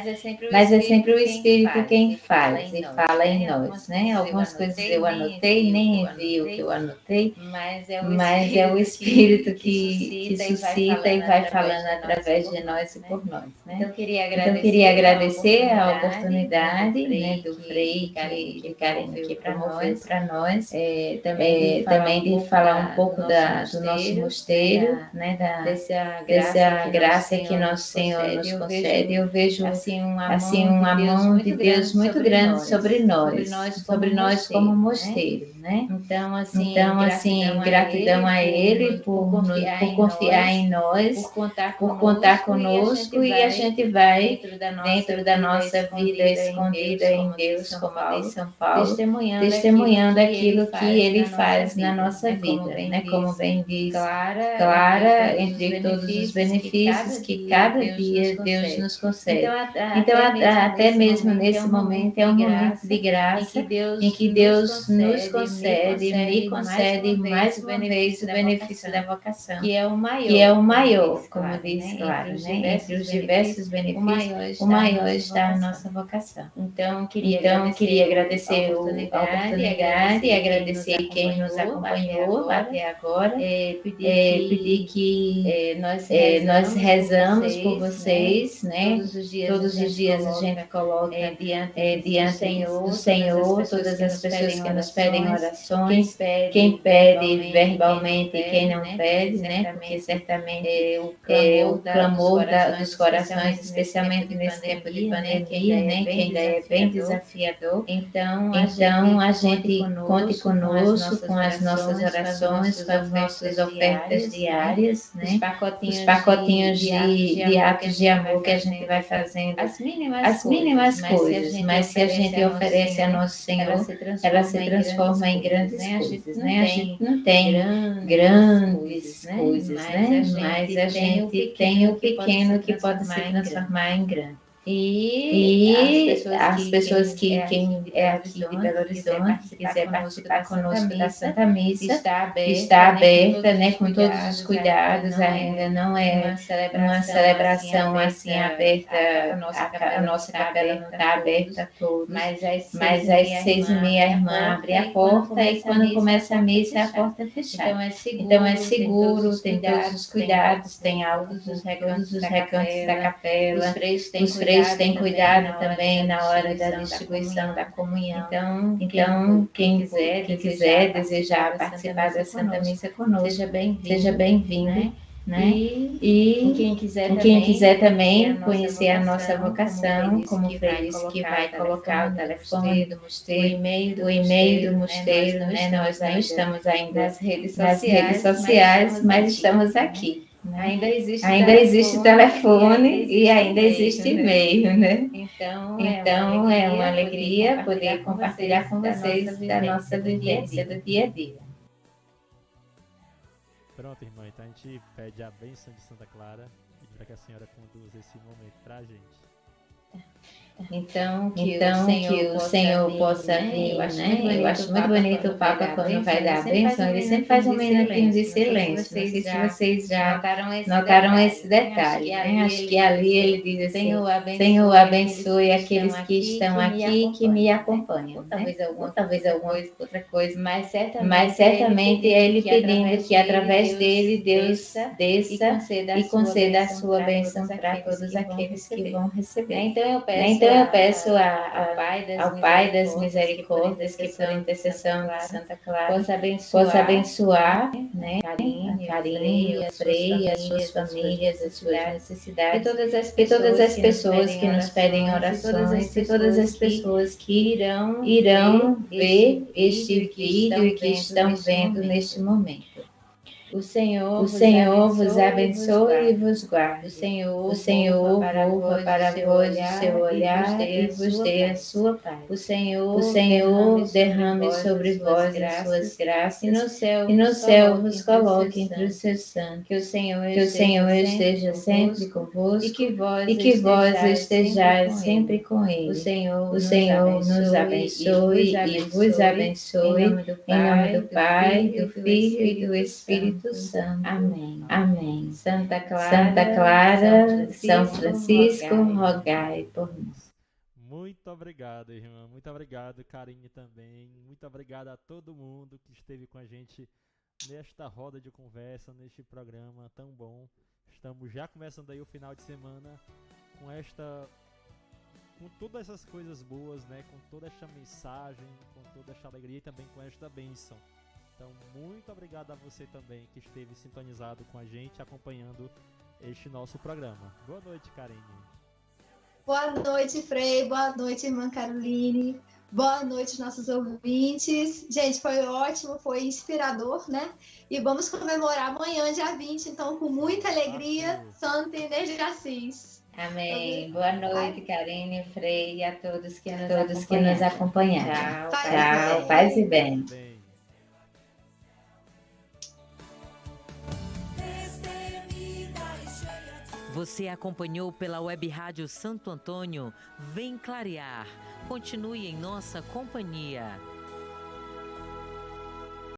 mas é sempre o Espírito quem faz e fala em nós, né? Algumas coisas eu anotei, nem vi o que eu anotei, mas é o Espírito que suscita e vai falando através de nós e por nós, né? Então, queria agradecer a oportunidade, né, do Frei que Karen aqui promoveu para nós, também de falar um pouco do nosso mosteiro, né, dessa graça que nosso Senhor nos concede. Eu vejo assim uma mão de Deus muito grande sobre nós como mosteiro, né? Então, assim, gratidão a Ele por confiar em nós, por contar conosco, e a gente vai dentro da nossa vida escondida em Deus, como diz São Paulo, testemunhando aquilo que Ele faz na nossa vida, né? Como bem diz Clara, entre todos os benefícios que cada dia Deus nos concede. Então, até mesmo nesse momento é um momento de graça em que Deus nos concede, me concede mais uma vez o benefício da vocação, que é o maior, como diz Clara, né? Entre os diversos benefícios, o maior está a nossa vocação. Então, queria agradecer a oportunidade e agradecer quem nos acompanhou até agora, pedir que nós rezamos por vocês, né? Todos os dias a gente coloca diante do Senhor todas as pessoas que nos pedem orações, quem pede verbalmente e quem não pede, né? Porque certamente o clamor dos corações, especialmente nesse tempo de pandemia, né? Que ainda é bem desafiador. Então a gente conte conosco, com as nossas orações, com as nossas ofertas diárias, né? Os pacotinhos de atos de amor que a gente vai fazendo, as mínimas coisas, mas se a gente oferece a Nosso Senhor, ela se transforma em grandes coisas, né? A gente não tem grandes coisas, né? Mas a gente tem o pequeno que pode se transformar em grande. E as pessoas que quem é aqui de Belo Horizonte quiser participar conosco da Santa Missa, está aberta, né, com todos os cuidados, ainda não é uma celebração assim aberta, a nossa capela não está aberta a todos, mas às 6h30 a irmã abre a porta e quando começa a missa a porta é fechada. Então é seguro, tem todos os cuidados, tem álcool todos os recantos da capela, os freios têm cuidado também na hora da distribuição da comunhão. Então quem quiser desejar participar da Santa Missa conosco, seja bem-vindo. Né? E quem quiser também conhecer a nossa vocação, como o Frei disse, que vai colocar o telefone do mosteiro, o e-mail do mosteiro, né? Nós não estamos ainda nas redes sociais, mas estamos aqui. Ainda existe telefone e ainda existe e-mail, né? Então é uma alegria poder compartilhar com vocês da nossa vivência do dia a dia. Pronto, irmã, então a gente pede a bênção de Santa Clara e para que a senhora conduza esse momento para a gente. Então, que o Senhor possa vir, né? Eu acho muito bonito o Papa quando vai dar a bênção, ele sempre faz um minutinho de silêncio. Não sei se vocês já notaram esse detalhe, né? Acho que ali ele diz assim, Senhor, abençoe aqueles que estão aqui e que me acompanham, né? Ou talvez alguma outra coisa, mas certamente é ele pedindo que através dele Deus desça e conceda a sua bênção para todos aqueles que vão receber. Então eu peço ao Pai das Misericórdias que por intercessão de Santa Clara possa abençoar, né, a Karine, a Freia, as suas famílias, as suas necessidades, e todas as pessoas que nos pedem orações, e todas as pessoas que irão ver este vídeo e que estão vendo neste momento. O Senhor vos abençoe e vos guarde. O Senhor volva para vós o seu olhar e vos dê a sua paz. O Senhor derrame sobre vós as suas graças e no céu vos coloque entre os seus santos. Que o Senhor esteja sempre convosco e que vós estejais sempre com Ele. O Senhor nos abençoe e vos abençoe. Em nome do Pai, do Filho e do Espírito Santo. Amém. Amém. Santa Clara, São Francisco, rogai por nós. Muito obrigado, irmã. Muito obrigado, Karine também. Muito obrigado a todo mundo que esteve com a gente nesta roda de conversa, neste programa tão bom. Estamos já começando aí o final de semana com todas essas coisas boas, né? Com toda esta mensagem, com toda esta alegria e também com esta bênção. Então, muito obrigado a você também que esteve sintonizado com a gente, acompanhando este nosso programa. Boa noite, Karine. Boa noite, Frei. Boa noite, irmã Caroline. Boa noite, nossos ouvintes. Gente, foi ótimo, foi inspirador, né? E vamos comemorar amanhã, dia 20, então, com muita alegria, Santa Inês de Assis. Amém. Boa noite, Karine, Frei e a todos que nos acompanharam. Tchau, paz e bem. Você acompanhou pela Web Rádio Santo Antônio Vem Clarear. Continue em nossa companhia.